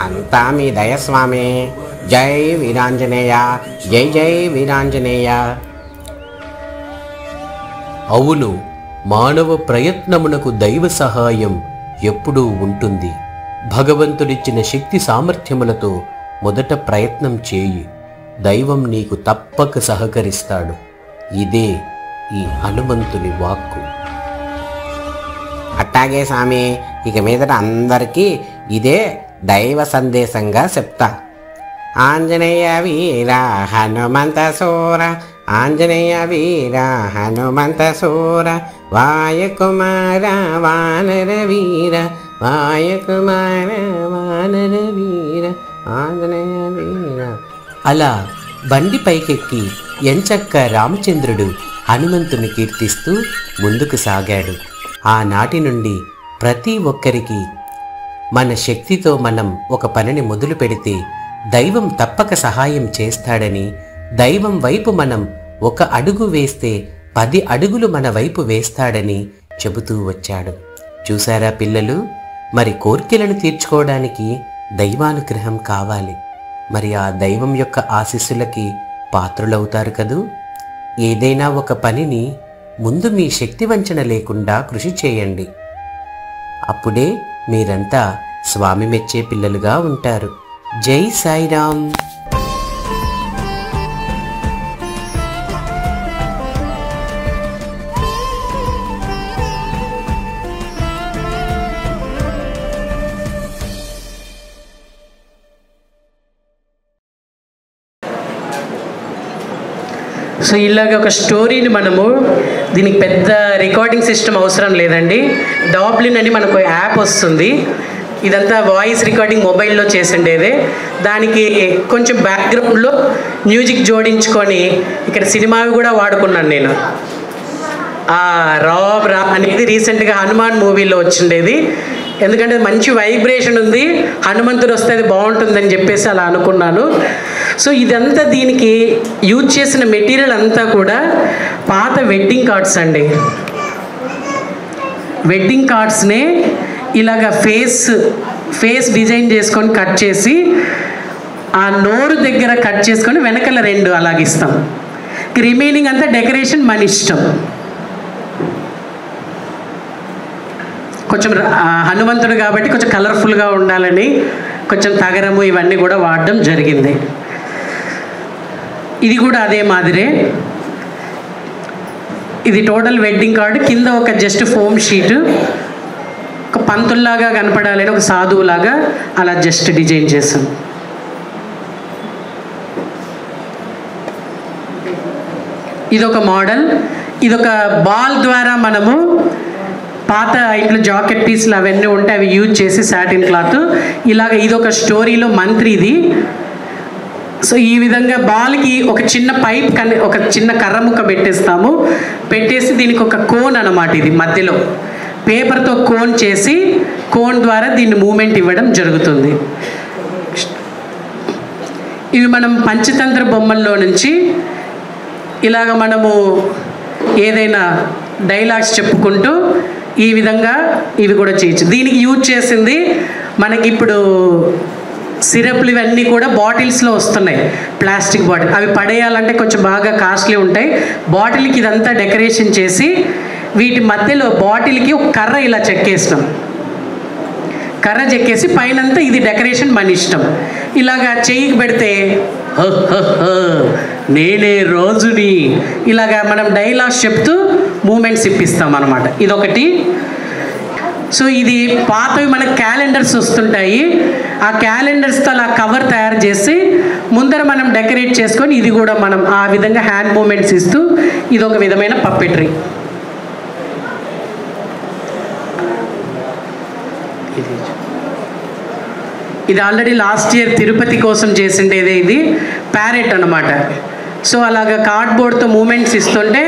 అంతా మీ దయస్వామి. జై వీరాంజనేయ, జై జై వీరాంజనేయ. అవును, మానవ ప్రయత్నమునకు దైవ సహాయం ఎప్పుడూ ఉంటుంది. భగవంతుడిచ్చిన శక్తి సామర్థ్యములతో మొదట ప్రయత్నం చేయి, దైవం నీకు తప్పక సహకరిస్తాడు. ఇదే ఈ హనుమంతుని వాక్కు. అట్టాగే స్వామి, ఇక మీదట అందరికీ ఇదే దైవ సందేశంగా చెప్తా. ఆంజనేయ వీర హనుమంత సూర, ఆంజనేయ వీర హనుమంత సూర, వాయకుమార వానర వీర, వాయకుమార వానర వీర, ఆంజనేయ వీర. అలా బండి పైకెక్కి ఎంచక్క రామచంద్రుడు హనుమంతుని కీర్తిస్తూ ముందుకు సాగాడు. ఆనాటి నుండి ప్రతి ఒక్కరికి మన శక్తితో మనం ఒక పనిని మొదలు పెడితే దైవం తప్పక సహాయం చేస్తాడని, దైవం వైపు మనం ఒక అడుగు వేస్తే 10 అడుగులు మన వైపు వేస్తాడని చెబుతూ వచ్చాడు. చూసారా పిల్లలు, మరి కోర్కెలను తీర్చుకోవడానికి దైవానుగ్రహం కావాలి. మరి ఆ దైవం యొక్క ఆశీస్సులకి పాత్రులవుతారు కదూ. ఏదైనా ఒక పనిని ముందు మీ శక్తి వంచన లేకుండా కృషి చేయండి. అప్పుడే మీరంతా స్వామి మెచ్చే పిల్లలుగా ఉంటారు. జై సాయిరామ్. సో ఇలాగ ఒక స్టోరీని మనము, దీనికి పెద్ద రికార్డింగ్ సిస్టమ్ అవసరం లేదండి. డాబ్లిన్ అని మనకు యాప్ వస్తుంది. ఇదంతా వాయిస్ రికార్డింగ్ మొబైల్లో చేసిండేదే. దానికి కొంచెం బ్యాక్గ్రౌండ్లో మ్యూజిక్ జోడించుకొని ఇక్కడ సినిమావి కూడా వాడుకున్నాను నేను. రామ్ రా అనేది రీసెంట్గా హనుమాన్ మూవీలో వచ్చిండేది. ఎందుకంటే మంచి వైబ్రేషన్ ఉంది, హనుమంతుడు వస్తే అది బాగుంటుందని చెప్పేసి అలా అనుకున్నాను. సో ఇదంతా దీనికి యూజ్ చేసిన మెటీరియల్ అంతా కూడా పాత వెడ్డింగ్ కార్డ్స్ అండి. వెడ్డింగ్ కార్డ్స్నే ఇలాగ ఫేస్ డిజైన్ చేసుకొని కట్ చేసి ఆ నోరు దగ్గర కట్ చేసుకొని వెనకాల 2 అలాగిస్తాం. రిమైనింగ్ అంతా డెకరేషన్ మన ఇష్టం. కొంచెం హనుమంతుడు కాబట్టి కొంచెం కలర్ఫుల్గా ఉండాలని కొంచెం తగరము ఇవన్నీ కూడా వాడడం జరిగింది. ఇది కూడా అదే మాదిరే. ఇది టోటల్ వెడ్డింగ్ కార్డు. కింద ఒక జస్ట్ ఫోమ్ షీటు, ఒక పంతుల్లాగా కనపడాలని ఒక సాధువులాగా అలా జస్ట్ డిజైన్ చేసాం. ఇదొక మోడల్. ఇదొక బాల్ ద్వారా మనము పాత ఇంట్లో జాకెట్ పీసులు అవన్నీ ఉంటే అవి యూజ్ చేసి సాటిన్ క్లాత్ ఇలాగ ఇదొక స్టోరీలో మంత్రి ఇది. సో ఈ విధంగా బాల్కి ఒక చిన్న పైప్ ఒక చిన్న కర్ర ముక్క పెట్టేస్తాము. పెట్టేసి దీనికి ఒక కోన్ అన్నమాట. ఇది మధ్యలో పేపర్తో కోన్ చేసి కోన్ ద్వారా దీన్ని మూమెంట్ ఇవ్వడం జరుగుతుంది. ఇవి మనం పంచతంత్ర బొమ్మల్లో నుంచి ఇలాగ మనము ఏదైనా డైలాగ్స్ చెప్పుకుంటూ ఈ విధంగా ఇవి కూడా చేయొచ్చు. దీనికి యూజ్ చేసింది మనకి ఇప్పుడు సిరప్లు ఇవన్నీ కూడా బాటిల్స్లో వస్తున్నాయి, ప్లాస్టిక్ బాటిల్. అవి పడేయాలంటే కొంచెం బాగా కాస్ట్లీ ఉంటాయి. బాటిల్కి ఇదంతా డెకరేషన్ చేసి వీటి మధ్యలో బాటిల్కి ఒక కర్ర ఇలా చెక్కేస్తాం. కర్ర చెక్కేసి పైనంతా ఇది డెకరేషన్ మన ఇష్టం. ఇలాగా చెయ్యికి పెడితే నేనే రోజుని ఇలాగా మనం డైలాగ్స్ చెప్తూ మూమెంట్స్ ఇప్పిస్తాం అన్నమాట. ఇదొకటి. సో ఇది పాతవి మనకు క్యాలెండర్స్ వస్తుంటాయి. ఆ క్యాలెండర్స్తో అలా కవర్ తయారు చేసి ముందర మనం డెకరేట్ చేసుకొని ఇది కూడా మనం ఆ విధంగా హ్యాండ్ మూమెంట్స్ ఇస్తూ ఇది ఒక విధమైన పప్పెట్రీ. ఇది ఆల్రెడీ లాస్ట్ ఇయర్ తిరుపతి కోసం చేసిండేదే. ఇది ప్యారెట్ అన్నమాట. సో అలాగా కార్డ్బోర్డ్తో మూమెంట్స్ ఇస్తుంటే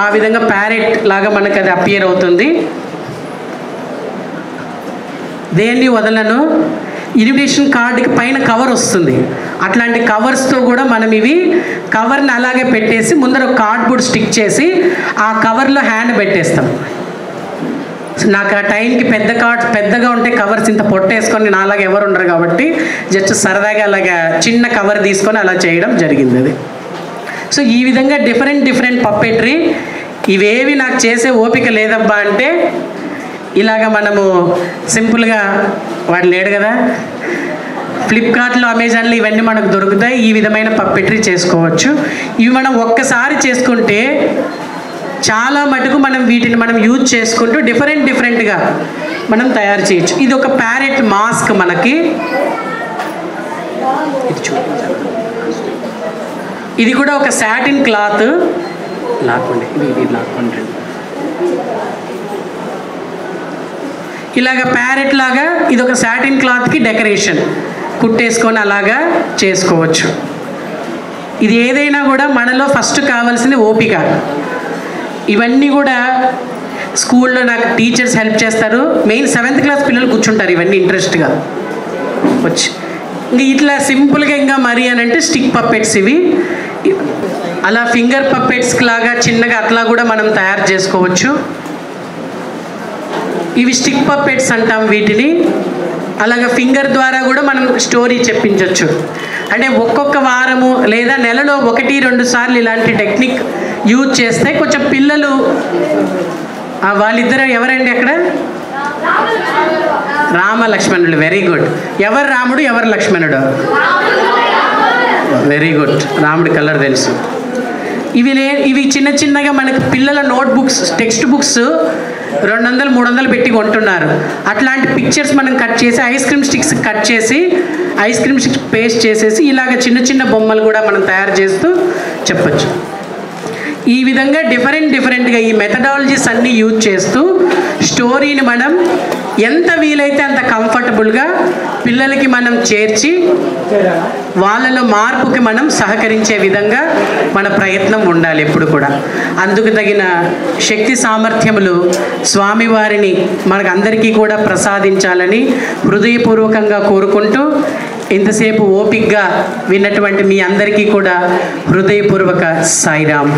ఆ విధంగా ప్యారెట్ లాగా మనకు అది అపియర్ అవుతుంది. దేన్ని వదలను, ఇన్విటేషన్ కార్డుకి పైన కవర్ వస్తుంది. అట్లాంటి కవర్స్తో కూడా మనం ఇవి కవర్ని అలాగే పెట్టేసి ముందర ఒక కార్డ్బోర్డ్ స్టిక్ చేసి ఆ కవర్లో హ్యాండ్ పెట్టేస్తాం. నాకు ఆ టైంకి పెద్దగా ఉంటే కవర్స్ ఇంత పొట్టేసుకొని నాలాగా ఎవరు ఉండరు కాబట్టి జస్ట్ సరదాగా అలాగా చిన్న కవర్ తీసుకొని అలా చేయడం జరిగింది అది. సో ఈ విధంగా డిఫరెంట్ పప్పెట్రీ. ఇవేవి నాకు చేసే ఓపిక లేదబ్బా అంటే ఇలాగ మనము సింపుల్గా వాడు లేడు కదా, ఫ్లిప్కార్ట్లో అమెజాన్లో ఇవన్నీ మనకు దొరుకుతాయి. ఈ విధమైన పప్పెట్రీ చేసుకోవచ్చు. ఇవి మనం ఒక్కసారి చేసుకుంటే చాలా మటుకు మనం వీటిని మనం యూజ్ చేసుకుంటూ డిఫరెంట్గా మనం తయారు చేయొచ్చు. ఇది ఒక ప్యారెట్ మాస్క్ మనకి. ఇది కూడా ఒక సాటిన్ క్లాత్ లాక్కోండి, ఇది లాక్కోండి. ఇలాగ ప్యారెట్ లాగా ఇది ఒక సాటిన్ క్లాత్కి డెకరేషన్ కుట్టేసుకొని అలాగా చేసుకోవచ్చు. ఇది ఏదైనా కూడా మనలో ఫస్ట్ కావాల్సింది ఓపిక. ఇవన్నీ కూడా స్కూల్లో నాకు టీచర్స్ హెల్ప్ చేస్తారు. మెయిన్ 7th క్లాస్ పిల్లలు కూర్చుంటారు ఇవన్నీ ఇంట్రెస్ట్గా వచ్చి. ఇంకా ఇట్లా సింపుల్గా ఇంకా మరీ అని అంటే స్టిక్ పప్పెట్స్ ఇవి. అలా ఫింగర్ పప్పెట్స్ లాగా చిన్నగా అట్లా కూడా మనం తయారు చేసుకోవచ్చు. ఇవి స్టిక్ పప్పెట్స్ అంటాం వీటిని. అలాగ ఫింగర్ ద్వారా కూడా మనం స్టోరీ చెప్పించవచ్చు. అంటే ఒక్కొక్క వారము లేదా నెలలో 1-2 సార్లు ఇలాంటి టెక్నిక్ యూజ్ చేస్తే కొంచెం పిల్లలు వాళ్ళిద్దరు ఎవరండి అక్కడ? రామ లక్ష్మణుడు. Very good. ఎవరు రాముడు ఎవరు లక్ష్మణుడు? Very good. రాముడి కలర్ తెలుసు. ఇవి చిన్నగా మనకి పిల్లల నోట్బుక్స్ టెక్స్ట్ బుక్స్ 200-300 పెట్టి కొంటున్నారు. అట్లాంటి పిక్చర్స్ మనం కట్ చేసి ఐస్ క్రీమ్ స్టిక్స్ కట్ చేసి ఐస్ క్రీమ్ స్టిక్స్ పేస్ట్ చేసేసి ఇలాగ చిన్న బొమ్మలు కూడా మనం తయారు చేస్తూ చెప్పచ్చు. ఈ విధంగా డిఫరెంట్గా ఈ మెథడాలజీస్ అన్నీ యూజ్ చేస్తూ స్టోరీని మనం ఎంత వీలైతే అంత కంఫర్టబుల్గా పిల్లలకి మనం చేర్చి వాళ్ళలో మార్పుకి మనం సహకరించే విధంగా మన ప్రయత్నం ఉండాలి ఎప్పుడు కూడా. అందుకు తగిన శక్తి సామర్థ్యములు స్వామివారిని మనకు అందరికీ కూడా ప్రసాదించాలని హృదయపూర్వకంగా కోరుకుంటూ ఇంతసేపు ఓపికగా విన్నటువంటి మీ అందరికీ కూడా హృదయపూర్వక సాయిరామ్.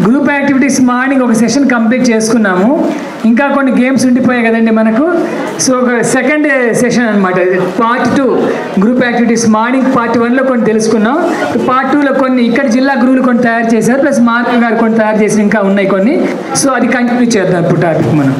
గ్రూప్ యాక్టివిటీస్ మార్నింగ్ ఒక సెషన్ కంప్లీట్ చేసుకున్నాము. ఇంకా కొన్ని గేమ్స్ ఉండిపోయాయి కదండి మనకు. సో ఒక సెకండ్ సెషన్ అనమాట, part 2 group activities. Morning part 1లో కొన్ని తెలుసుకున్నాం. పార్ట్ 2లో కొన్ని ఇక్కడ జిల్లా గురువులు కొన్ని తయారు చేశారు, ప్లస్ మార్పుల్ గారు కొన్ని తయారు చేసి ఇంకా ఉన్నాయి కొన్ని. సో అది కంటిన్యూ చేద్దాం ఇప్పుడు టాపిక్ మనం.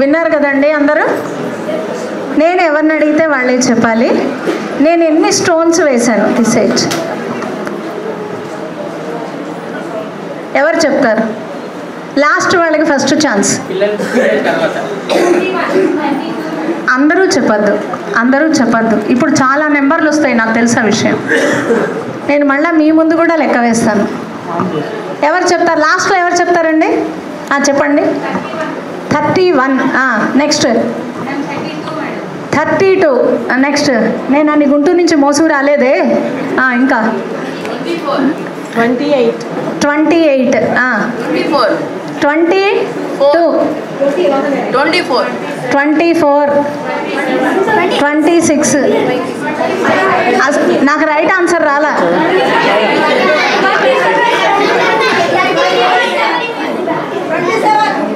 విన్నారు కదండి అందరూ? నేను ఎవరిని అడిగితే వాళ్ళే చెప్పాలి. నేను ఎన్ని స్టోన్స్ వేశాను తీసేయచ్చు. ఎవరు చెప్తారు? లాస్ట్ వాళ్ళకి ఫస్ట్ ఛాన్స్. అందరూ చెప్పద్దు. ఇప్పుడు చాలా నెంబర్లు వస్తాయి, నాకు తెలిసిన విషయం. నేను మళ్ళీ మీ ముందు కూడా లెక్క వేస్తాను. ఎవరు చెప్తారు? లాస్ట్లో ఎవరు చెప్తారండి? చెప్పండి. 31. నెక్స్ట్ 32. నెక్స్ట్ నేను అన్ని గుంటూరు నుంచి మోసుకు రాలేదే. ఇంకా 28 22 24 26 నాకు రైట్ ఆన్సర్ రాలా.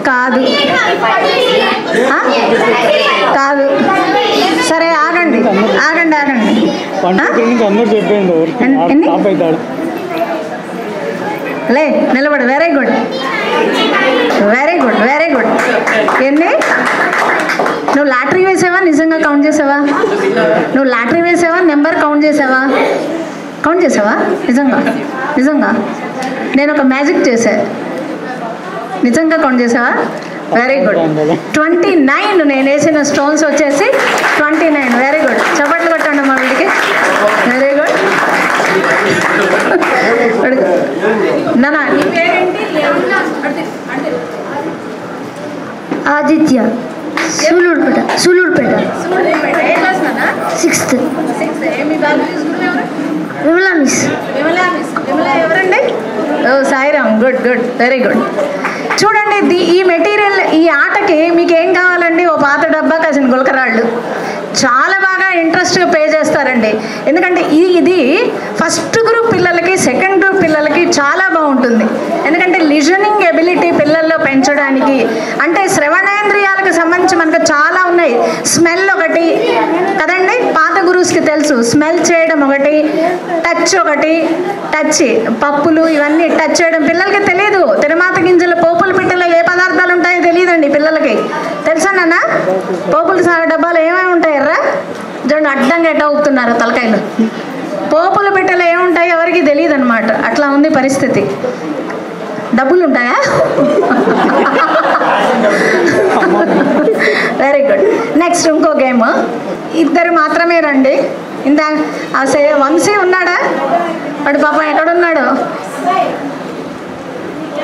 కాదు కాదు. సరే ఆగండి ఆగండి ఆగండి. లే నిలబడు. Very good very good very good. ఎన్ని నువ్వు లాటరీ వేసావా నిజంగా కౌంట్ చేసావా? నువ్వు లాటరీ వేసావా నెంబర్ కౌంట్ చేసావా? కౌంట్ చేసావా నిజంగా? నిజంగా నేను ఒక మ్యాజిక్ చేశా. నిజంగా కౌంట్ చేసావా? Very good. 29 నేను వేసిన స్టోన్స్ వచ్చేసి 29. Very good. చప్పట్లు కొట్టండి మా వీడికి. Very good. నానా నీ పేరేంటి? ఆదిత్య సూలూరుపేట. సూలూరుపేట ఏ క్లాస్ నానా? 6th. మీ బాబు తీసుకున్నావు ఎవరు? విమలా మిస్. విమల ఎవరండి? ఓ Sairam. Good good very good. చూడండి ఈ మెటీరియల్ ఈ ఆటకి మీకు ఏం కావాలండి? ఓ పాత డబ్బా కాసిన గులకరాళ్ళు. చాలా బాగా ఇంట్రెస్ట్గా పే చేస్తారండి. ఎందుకంటే ఇది ఫస్ట్ గ్రూప్ పిల్లలకి సెకండ్ గ్రూప్ పిల్లలకి చాలా బాగుంటుంది. ఎందుకంటే లిజనింగ్ ఎబిలిటీ పిల్లల్లో పెంచడానికి, అంటే శ్రవణేంద్రియాలకు సంబంధించి మనకు చాలా ఉన్నాయి. స్మెల్ ఒకటి కదండి, పాత గురువుస్కి తెలుసు. స్మెల్ చేయడం ఒకటి, టచ్ ఒకటి. టచ్ పప్పులు ఇవన్నీ టచ్ చేయడం పిల్లలకి తెలియదు. తిరుమాత గింజల పోపుల పిట్టలో ఏ పదార్థాలు ఉంటాయో తెలియదండి పిల్లలకి. తెలుసా నాన్న? పోపుల డబ్బాలు ఏమేమి ఉంటాయి ఎర్రా? చూడండి అడ్డంగా ఎట్ట ఊపుతున్నారు తలకాయలు. పోపుల పిట్టలు ఏముంటాయో ఎవరికి తెలియదు అనమాట. అట్లా ఉంది పరిస్థితి. డబ్బులు ఉంటాయా? Very good. నెక్స్ట్ ఇంకో గేమ్. ఇద్దరు మాత్రమే రండి. ఇందా వంశీ ఉన్నాడా? వాడు పాపం ఎక్కడున్నాడు?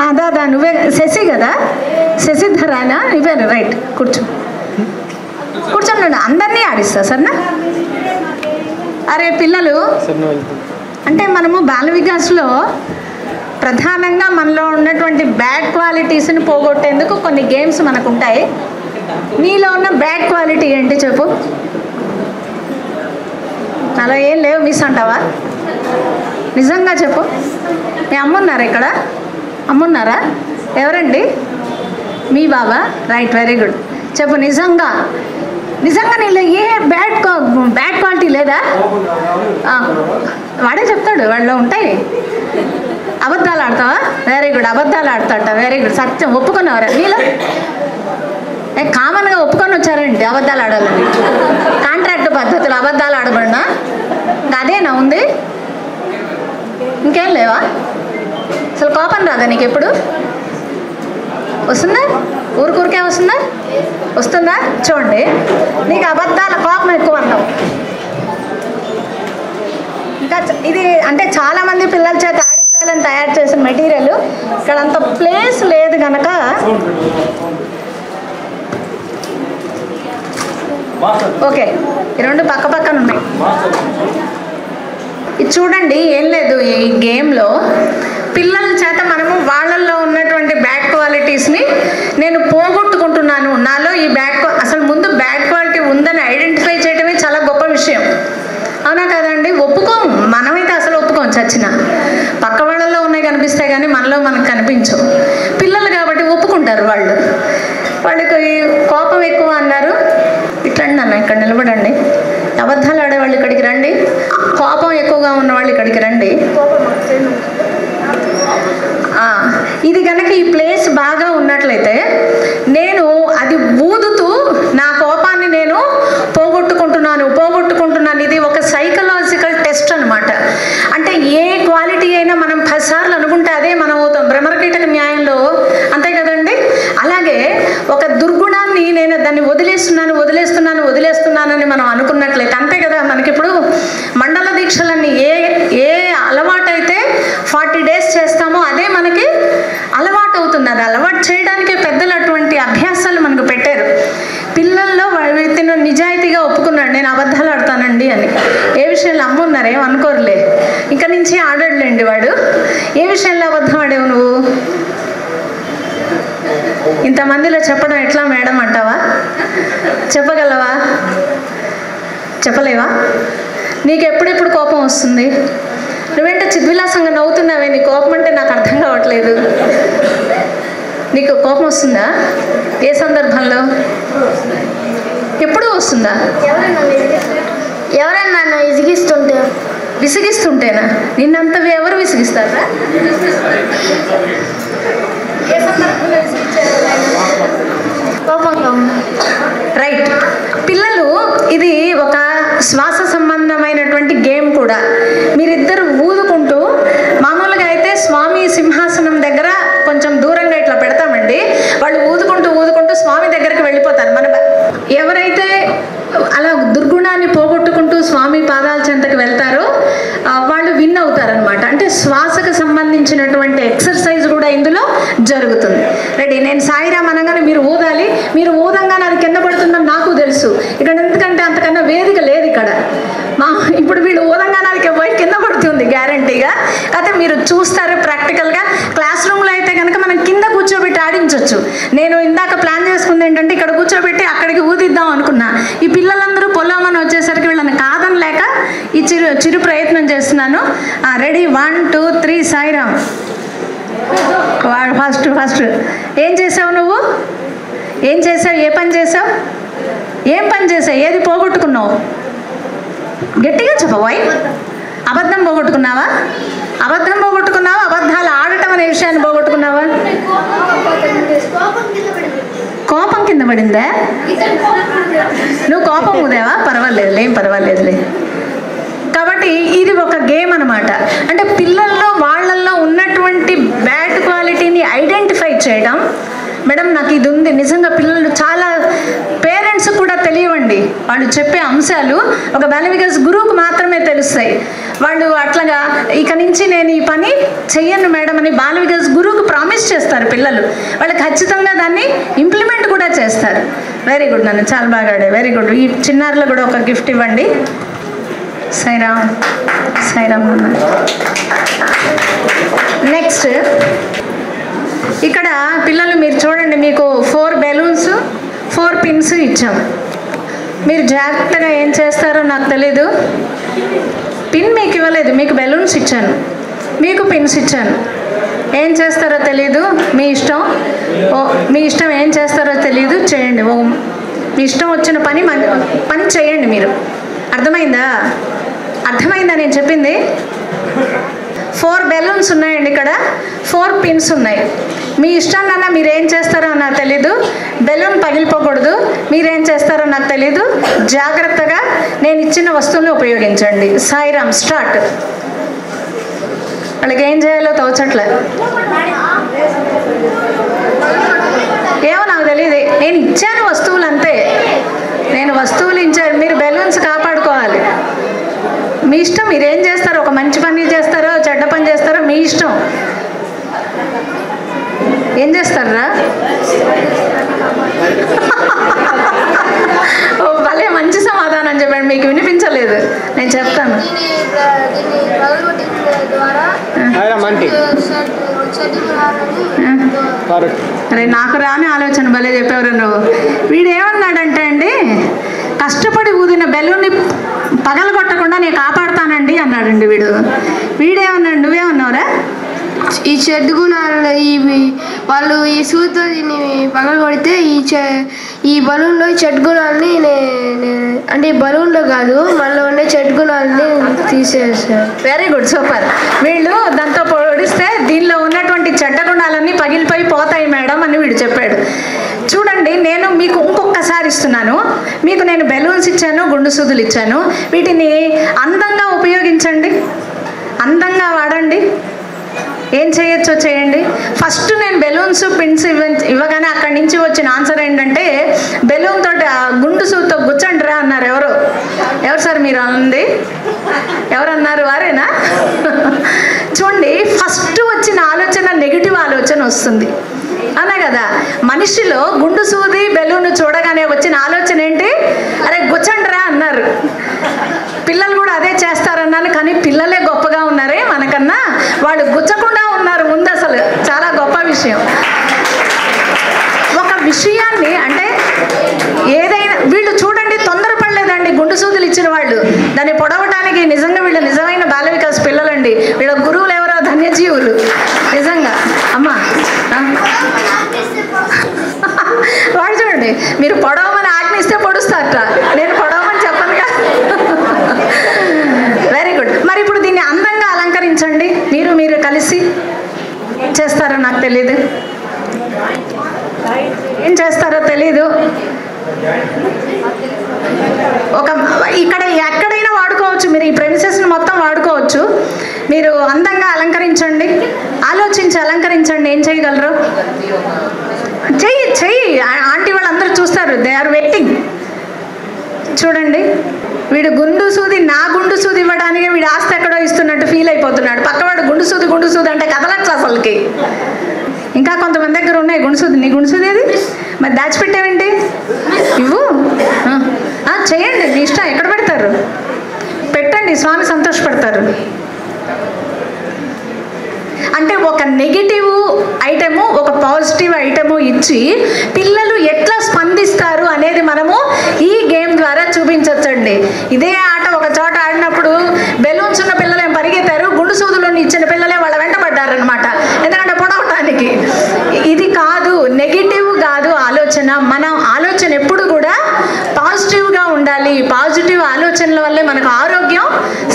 అదా నువ్వే శశి కదా? శశిధరానా నీ పేరు? రైట్. కూర్చోండి. అందరినీ ఆడిస్తా సరేనా? అరే పిల్లలు, అంటే మనము బాల వికాస్లో ప్రధానంగా మనలో ఉన్నటువంటి బ్యాడ్ క్వాలిటీస్ని పోగొట్టేందుకు కొన్ని గేమ్స్ మనకు ఉంటాయి. నీలో ఉన్న బ్యాడ్ క్వాలిటీ ఏంటి చెప్పు? అలా ఏం లేవు మిస్ అంటావా? నిజంగా చెప్పు. మీ అమ్మున్నారా ఇక్కడ? అమ్మున్నారా? ఎవరండి? మీ బాబా? Right very good. చెప్పు నిజంగా నీలో ఏ బ్యాడ్ క్వాలిటీ లేదా? వాడే చెప్తాడు వాళ్ళలో ఉంటాయి. అబద్ధాలు ఆడతావా? Very good. అబద్ధాలు ఆడతాట. Very good. సత్యం ఒప్పుకున్నావరా నీలో? కామన్గా ఒప్పుకొని వచ్చారండి అబద్ధాలు ఆడాలని. కాంట్రాక్ట్ పద్ధతులు అబద్ధాలు ఆడబడినా అదేనా ఉంది? ఇంకేం లేవా? అసలు కోపం రాదా నీకు? ఎప్పుడు వస్తుందా? ఊరికే వస్తుందా? చూడండి, నీకు అబద్ధాల కోపం ఎక్కువ అన్నావు. ఇంకా ఇది అంటే చాలామంది పిల్లల చేత ఆడించాలని తయారు చేసిన మెటీరియల్. ఇక్కడ అంత ప్లేస్ లేదు కనుక ఓకే, ఈ రెండు పక్క పక్కన ఉన్నాయి. ఇది చూడండి, ఏం లేదు ఈ గేమ్లో పిల్లల చేత మనము వాళ్ళల్లో ఉన్నటువంటి బ్యాడ్ క్వాలిటీస్ని నేను పోగొట్టుకుంటున్నాను. నాలో ఈ అసలు ముందు బ్యాడ్ క్వాలిటీ ఉందని ఐడెంటిఫై చేయడమే చాలా గొప్ప విషయం. అవునా కదండి? ఒప్పుకోం, మనమైతే అసలు ఒప్పుకోం. చచ్చిన పక్క వాళ్ళలో ఉన్నాయి కనిపిస్తాయి కానీ మనలో మనకు కనిపించవు. పిల్లలు కాబట్టి ఒప్పుకుంటారు. వాళ్ళకి కోపం ఎక్కువ అన్నారు. ఇట్లండి అన్న, ఇక్కడ నిలబడండి. అబద్ధాలు ఆడేవాళ్ళు ఇక్కడికి రండి. కోపం ఎక్కువగా ఉన్నవాళ్ళు ఇక్కడికి రండి. ఇది కనుక ఈ ప్లేస్ బాగా ఉన్నట్లయితే నేను అది ఊదుతూ నా కోపాన్ని నేను పోగొట్టుకుంటున్నాను. ఇది ఒక సైకలాజికల్ టెస్ట్ అనమాట. అంటే ఏ క్వాలిటీ అయినా మనం 10 సార్లు అనుకుంటే అదే మనం అవుతాం. భ్రమరకీటక న్యాయంలో అంతే కదండి. అలాగే ఒక దుర్గుణాన్ని నేను దాన్ని వదిలేస్తున్నానని మనం అనుకున్నట్లయితే అంతే కదా. మనకిప్పుడు మండల దీక్షలన్నీ ఏ అలవాటైతే 40 days చేస్తామో అదే మనకి అలవాటు అవుతుంది. అది అలవాటు చేయడానికే పెద్దలు అటువంటి అభ్యాసాలు మనకు పెట్టారు. పిల్లల్లో ఇతను నిజాయితీగా ఒప్పుకున్నాడు, నేను అబద్ధాలు ఆడతానండి అని. ఏ విషయంలో అమ్మున్నారు ఏం అనుకోరులే, ఇక నుంచి ఆడలేండి వాడు. ఇంతమందిలో చెప్పడం ఎట్లా మేడం అంటావా? చెప్పగలవా? చెప్పలేవా? నీకు ఎప్పుడెప్పుడు కోపం వస్తుంది? నువ్వేంటే చిద్విలాసంగా నవ్వుతున్నావే, నీ కోపం అంటే నాకు అర్థం కావట్లేదు. నీకు కోపం వస్తుందా? ఏ సందర్భంలో? ఎప్పుడు వస్తుందా? ఎవరైనా నన్ను విసిగిస్తుంటే. విసిగిస్తుంటేనా? నిన్నంత ఎవరు విసిగిస్తారా? ఏ సందర్భంలో విసిగించారు? రైట్. పిల్లలు, ఇది ఒక శ్వాస సంబంధమైనటువంటి గేమ్ కూడా. మీరిద్దరు ఊదుకుంటూ, మామూలుగా అయితే స్వామి సింహాసనం దగ్గర కొంచెం దూరంగా ఇట్లా పెడతామండి, వాళ్ళు ఊదుకుంటూ ఊదుకుంటూ స్వామి దగ్గరికి వెళ్ళిపోతారు. ఎవరైతే అలా దుర్గుణాన్ని పోగొట్టుకుంటూ స్వామి పాదాల చెంతకు వెళ్తారో వాళ్ళు విన్ అవుతారనమాట. అంటే శ్వాసకు సంబంధించినటువంటి ఎక్సర్సైజ్ కూడా ఇందులో జరుగుతుంది. రెడీ? నేను సాయిరామ్ అనగానే మీరు ఊదాలి. మీరు ఊదంగానే అది కింద పడుతుందని నాకు తెలుసు. ఇక్కడ ఎందుకంటే అంతకన్నా వేదిక లేదు ఇక్కడ. ఇప్పుడు వీళ్ళు ఊదంగానే అది కింద పడుతుంది గ్యారంటీగా. అయితే మీరు చూస్తారు ప్రాక్టికల్గా. క్లాస్ రూమ్లో అయితే కనుక మనం కింద కూర్చోబెట్టి ఆడించవచ్చు. నేను ఇందాక ప్లాన్ చేసుకుంది ఏంటంటే ఇక్కడ కూర్చోబెట్టి అక్కడికి ఊదిద్దాం అనుకున్నా. ఈ పిల్లలందరూ పొలమని వచ్చేసరికి వీళ్ళని కాదనలేక ఈ చిరు ప్రయత్నం చేస్తున్నాను. రెడీ? 1 2 3 సాయిరామ్. ఫస్ట్ ఏం చేసావు నువ్వు? ఏం చేసావు? ఏ పని చేసావు? ఏం పని చేసావు? ఏది పోగొట్టుకున్నావు? గట్టిగా చెప్పవా? అబద్ధం పోగొట్టుకున్నావా? అబద్ధం పోగొట్టుకున్నావా? అబద్ధాలు ఆడటం అనే విషయాన్ని పోగొట్టుకున్నావా? కోపం కింద పడిందా? నువ్వు కోపం ఊదావా? పర్వాలేదులే, ఏం పర్వాలేదులే. కాబట్టి ఇది ఒక గేమ్ అనమాట. అంటే పిల్లల్లో వాళ్ళల్లో ఉన్నటువంటి బ్యాడ్ క్వాలిటీని ఐడెంటిఫై చేయడం. మేడం నాకు ఇది ఉంది. నిజంగా పిల్లలు చాలా పేరెంట్స్ కూడా తెలియవండి. వాళ్ళు చెప్పే అంశాలు ఒక బాలవికాస్ గురువుకు మాత్రమే తెలుస్తాయి. వాళ్ళు అట్లాగా ఇక నుంచి నేను ఈ పని చెయ్యను మేడం అని బాలవికాస్ గురువుకు ప్రామిస్ చేస్తారు పిల్లలు. వాళ్ళు ఖచ్చితంగా దాన్ని ఇంప్లిమెంట్ కూడా చేస్తారు. వెరీ గుడ్ నాన్న, చాలా బాగా ఆడే. Very good. ఈ చిన్నారులు కూడా ఒక గిఫ్ట్ ఇవ్వండి. సాయిరామ్. సాయిరామ్ నాన్న. నెక్స్ట్ ఇక్కడ పిల్లలు మీరు చూడండి, మీకు 4 బెలూన్స్ 4 పిన్స్ ఇచ్చాం. మీరు జాగ్రత్తగా ఏం చేస్తారో నాకు తెలీదు. పిన్ మీకు ఇవ్వలేదు, మీకు బెలూన్స్ ఇచ్చాను, మీకు పిన్స్ ఇచ్చాను. ఏం చేస్తారో తెలీదు, మీ ఇష్టం. మీ ఇష్టం ఏం చేస్తారో తెలీదు, చేయండి. మీ ఇష్టం వచ్చిన పని చేయండి మీరు. అర్థమైందా? అర్థమైందా నేను చెప్పింది? 4 బెలూన్స్ ఉన్నాయండి ఇక్కడ, 4 పిన్స్ ఉన్నాయి. మీ ఇష్టం నాన్న, మీరేం చేస్తారో నాకు తెలీదు. బెలూన్ పగిలిపోకూడదు, మీరేం చేస్తారో నాకు తెలీదు. జాగ్రత్తగా నేను ఇచ్చిన వస్తువులను ఉపయోగించండి. సాయిరామ్. స్టార్ట్. వాళ్ళకి ఏం చేయాలో తోచట్లే. ఏమో నాకు తెలియదు. నేను ఇచ్చాను వస్తువులు అంతే. నేను వస్తువులు ఇచ్చాను, మీరు బెలూన్స్ కాపాడుకోవాలి. మీ ఇష్టం, మీరేం చేస్తారో, ఒక మంచి పని చేస్తారో చెడ్డ పని చేస్తారో మీ ఇష్టం. ఏం చేస్తారా? భలే మంచి సమాధానం చెప్పండి. మీకు వినిపించలేదు, నేను చెప్తాను. అరే నాకు రాని ఆలోచన భలే చెప్పేవారు నువ్వు. వీడు ఏమన్నాడంటే అండి, కష్టపడి ఊదిన బెలూన్ని పగలగొట్టకుండా నేను కాపాడుతానండి అన్నాడండి వీడు. వీడేమన్నాడు? నువ్వేమన్నావురా? ఈ చెడు గుణాలు వాళ్ళు ఈ సూతో దీన్ని పగలగొడితే ఈ బలూన్లో చెడు గుణాలని అంటే ఈ బలూన్లో కాదు మనలో ఉండే చెడు గుణాలని తీసేసారు. Very good, super. వీళ్ళు దాంతో పొడిస్తే దీనిలో ఉన్నటువంటి చెడ్డ గుణాలన్నీ పగిలిపోయి పోతాయి మేడం అని వీడు చెప్పాడు. చూడండి, నేను మీకు ఇంకొకసారి ఇస్తున్నాను. మీకు నేను బెలూన్స్ ఇచ్చాను, గుండు సూదులు ఇచ్చాను. వీటిని అందంగా ఉపయోగించండి, అందంగా వాడండి. ఏం చేయొచ్చో చేయండి. ఫస్ట్ నేను బెలూన్స్ పిన్స్ ఇవ్వగానే అక్కడి నుంచి వచ్చిన ఆన్సర్ ఏంటంటే, బెలూన్ తోటి గుండు సూతో గుచ్చండి రా అన్నారు. ఎవరు సార్ మీరు అంది? ఎవరన్నారు? వారేనా? చూడండి, ఫస్ట్ వచ్చిన ఆలోచన నెగిటివ్ ఆలోచన వస్తుంది, అన్నా కదా. మనిషిలో గుండు సూది బెలూన్ చూడగానే వచ్చిన ఆలోచన ఏంటి? అరే గుచ్చండ్రా అన్నారు. పిల్లలు కూడా అదే చేస్తారన్నాను, కానీ పిల్లలే గొప్పగా ఉన్నారే మనకన్నా. వాళ్ళు గుచ్చకుండా ఉన్నారు ముందు, అసలు చాలా గొప్ప విషయం. ఒక విషయాన్ని అంటే ఏదైనా వీళ్ళు చూడండి తొందరపడలేదండి. గుండు సూదులు ఇచ్చిన వాళ్ళు దాన్ని పొడవటానికి నిజంగా వీళ్ళు నిజమైన బాల వికాస్ పిల్లలండి. వీళ్ళ గురువులు ఎవరో ధన్యజీవులు నిజంగా. అమ్మా వాడు చూడండి, మీరు పొడవమని ఆజ్ఞిస్తే పొడుస్తారట, నేను పొడవమని చెప్పను కదా. Very good. మరి ఇప్పుడు దీన్ని అందంగా అలంకరించండి. మీరు కలిసి ఏం చేస్తారో నాకు తెలీదు, ఏం చేస్తారో తెలీదు. ఇక్కడ ఎక్కడైనా వాడుకోవచ్చు, మీరు ఈ ప్రెమిసెస్ని మొత్తం వాడుకోవచ్చు. మీరు అందంగా అలంకరించండి, ఆలోచించి అలంకరించండి. ఏం చేయగలరు చెయ్యి. ఆంటీ వాళ్ళు అందరూ చూస్తారు, దే ఆర్ వెయిటింగ్. చూడండి, వీడు గుండు సూది నా గుండు సూది ఇవ్వడానికి వీడు ఆస్తి ఎక్కడో ఇస్తున్నట్టు ఫీల్ అయిపోతున్నాడు. పక్కవాడు గుండు సూది అంటే కదలచ్చు అసలుకి. ఇంకా కొంతమంది దగ్గర ఉన్నాయి గుండుసూది. నీ గుండుసూది ఏది మరి దాచిపెట్టావేంటి? ఇవ్వు, చేయండి, నీ ఇష్టం. ఎక్కడ పెడతారు పెట్టండి, స్వామి సంతోషపడతారు. అంటే ఒక నెగిటివ్ ఐటము ఒక పాజిటివ్ ఐటము ఇచ్చి పిల్లలు ఎట్లా స్పందిస్తారు అనేది మనము ఈ గేమ్ ద్వారా చూపించవచ్చండి. ఇదే ఆట ఒక చోట ఆడినప్పుడు బెలూన్స్ ఉన్న పిల్లలు ఏం పరిగెత్తారు, గుండు సూదులను ఇచ్చిన పిల్లలే వాళ్ళ వెంట పడ్డారనమాట. ఎందుకంటే పొడవటానికి. ఇది కాదు, నెగిటివ్ కాదు ఆలోచన. మన ఆలోచన ఎప్పుడు కూడా పాజిటివ్గా ఉండాలి. పాజిటివ్ ఆలోచనల వల్లే మనకు ఆరోగ్యం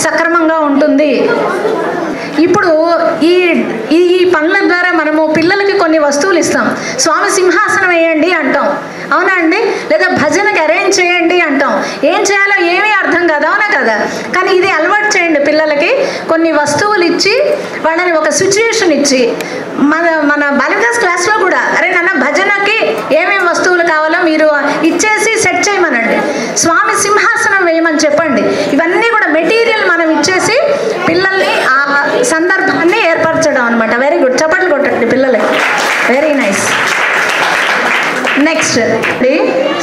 సక్రమంగా ఉంటుంది. ఇప్పుడు ఈ ఈ పనుల ద్వారా మనము పిల్లలకి కొన్ని వస్తువులు ఇస్తాం. స్వామి సింహాసనం వేయండి అంటాం, అవునా అండి? లేదా భజనకి అరేంజ్ చేయండి అంటాం. ఏం చేయాలో ఏమీ అర్థం కాదు, అవునా కదా? కానీ ఇది అలవాటు చేయండి పిల్లలకి. కొన్ని వస్తువులు ఇచ్చి వాళ్ళని ఒక సిచ్యువేషన్ ఇచ్చి మన బాలికాస్ క్లాస్లో కూడా అరే నాన్న భజనకి ఏమేమి వస్తువులు కావాలో మీరు ఇచ్చేసి సెట్ చేయమనండి. స్వామి సింహాసనం వేయమని చెప్పండి. ఇవన్నీ కూడా మెటీరియల్ మనం ఇచ్చేసి పిల్లల్ని ఆ సందర్భాన్ని ఏర్పరచడం అనమాట. వెరీ గుడ్, చప్పట్లు కొట్టండి పిల్లలకి. Very nice. నెక్స్ట్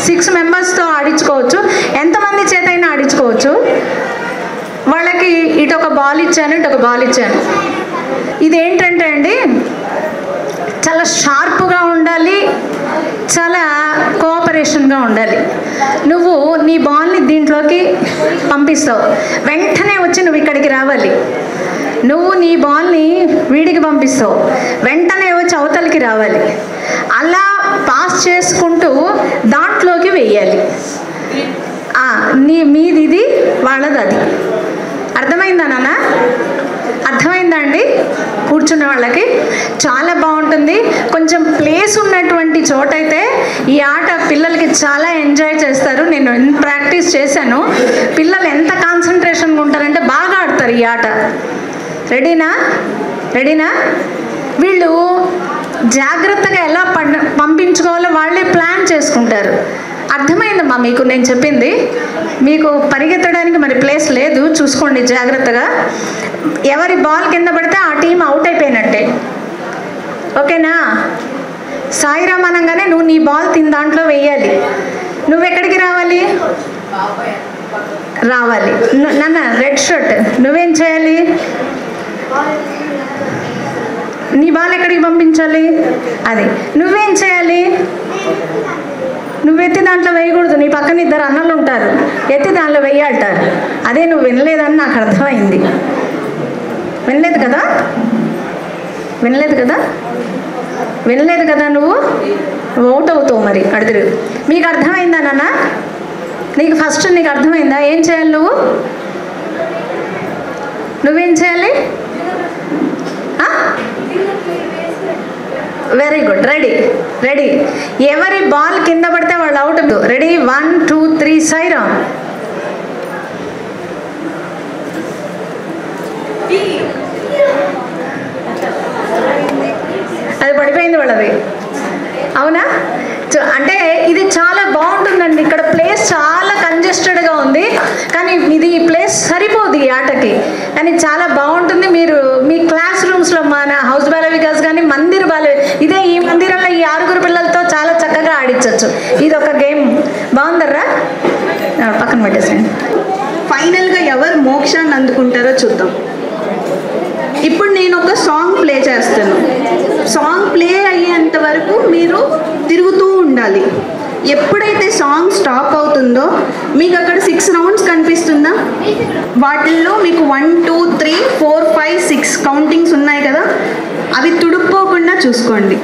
6 మెంబర్స్తో ఆడించుకోవచ్చు, ఎంతమంది చేతైనా ఆడించుకోవచ్చు. వాళ్ళకి ఇటు ఒక బాల్ ఇచ్చాను, ఇటు ఒక బాల్ ఇచ్చాను. ఇది ఏంటంటే అండి చాలా షార్ప్గా ఉండాలి, చాలా కోఆపరేషన్గా ఉండాలి. నువ్వు నీ బాల్ని దీంట్లోకి పంపిస్తావు, వెంటనే వచ్చి నువ్వు ఇక్కడికి రావాలి. నువ్వు నీ బాల్ని వీడికి పంపిస్తావు, వెంటనే వచ్చి అవతలికి రావాలి. అలా పాస్ చేసుకుంటూ దాంట్లోకి వెయ్యాలి. మీది ఇది, వాళ్ళది అది. అర్థమైందా నాన్న? అర్థమైందా అండి? కూర్చున్న వాళ్ళకి చాలా బాగుంటుంది. కొంచెం ప్లేస్ ఉన్నటువంటి చోటైతే ఈ ఆట పిల్లలకి చాలా ఎంజాయ్ చేస్తారు. నేను ప్రాక్టీస్ చేశాను. పిల్లలు ఎంత కాన్సన్ట్రేషన్గా ఉంటారంటే బాగా ఆడతారు ఈ ఆట. రెడీనా? వీళ్ళు జాగ్రత్తగా ఎలా పంపించుకోవాలో వాళ్ళే ప్లాన్ చేసుకుంటారు. అర్థమైందమ్మా మీకు నేను చెప్పింది? మీకు పరిగెత్తడానికి మరి ప్లేస్ లేదు, చూసుకోండి జాగ్రత్తగా. ఎవరి బాల్ కింద పడితే ఆ టీం అవుట్ అయిపోయినట్టే, ఓకేనా? సాయిరామ్ అనగానే నువ్వు నీ బాల్ దాంట్లో వేయాలి. నువ్వెక్కడికి రావాలి? నాన్న రెడ్ షర్ట్, నువ్వేం చేయాలి? నీ బాల్ ఎక్కడికి పంపించాలి? అది నువ్వేం చేయాలి? నువ్వు ఎత్తి దాంట్లో వేయకూడదు. నీ పక్కన 2 అన్నలు ఉంటారు, ఎత్తి దాంట్లో వేయాలంటారు. అదే నువ్వు వినలేదని నాకు అర్థమైంది. వినలేదు కదా నువ్వు అవుట్ అవుతావు. మరి అడుగురు. మీకు అర్థమైందా నాన్న? నీకు ఫస్ట్ నీకు అర్థమైందా? ఏం చేయాలి నువ్వేం చేయాలి? Very good. రెడీ. ఎవరి బాల్ కింద పడితే వాళ్ళు అవుట్. రెడీ? 1 2 3 సాయిరామ్. అది పడిపోయింది వాళ్ళది, అవునా? అంటే ఇది చాలా బాగుంటుందండి. ఇక్కడ ప్లేస్ చాలా కంజెస్టెడ్గా ఉంది, కానీ ఇది ప్లేస్ సరిపోదు ఈ ఆటకి. కానీ చాలా బాగుంటుంది. మీరు మీ క్లాస్ రూమ్స్లో మన హౌస్ బాల వికాస్ కానీ మందిర్ బాల ఇదే ఈ మందిరంలో ఈ 6 పిల్లలతో చాలా చక్కగా ఆడించవచ్చు. ఇది ఒక గేమ్. బాగుందర్రా? పక్కన పెట్టేసండి. ఫైనల్గా ఎవరు మోక్షాన్ని అందుకుంటారో చూద్దాం. ఇప్పుడు నేను ఒక సాంగ్ ప్లే చేస్తాను. సాంగ్ ప్లే అయ్యేంత వరకు మీరు తిరుగుతూ ఉండాలి. ఎప్పుడైతే సాంగ్ స్టాప్ అవుతుందో మీకు అక్కడ 6 రౌండ్స్ కనిపిస్తుందా? వాటిల్లో మీకు 1 2 3 4 5 6 కౌంటింగ్స్ ఉన్నాయి కదా, అవి తుడుక్కోకుండా చూసుకోండి.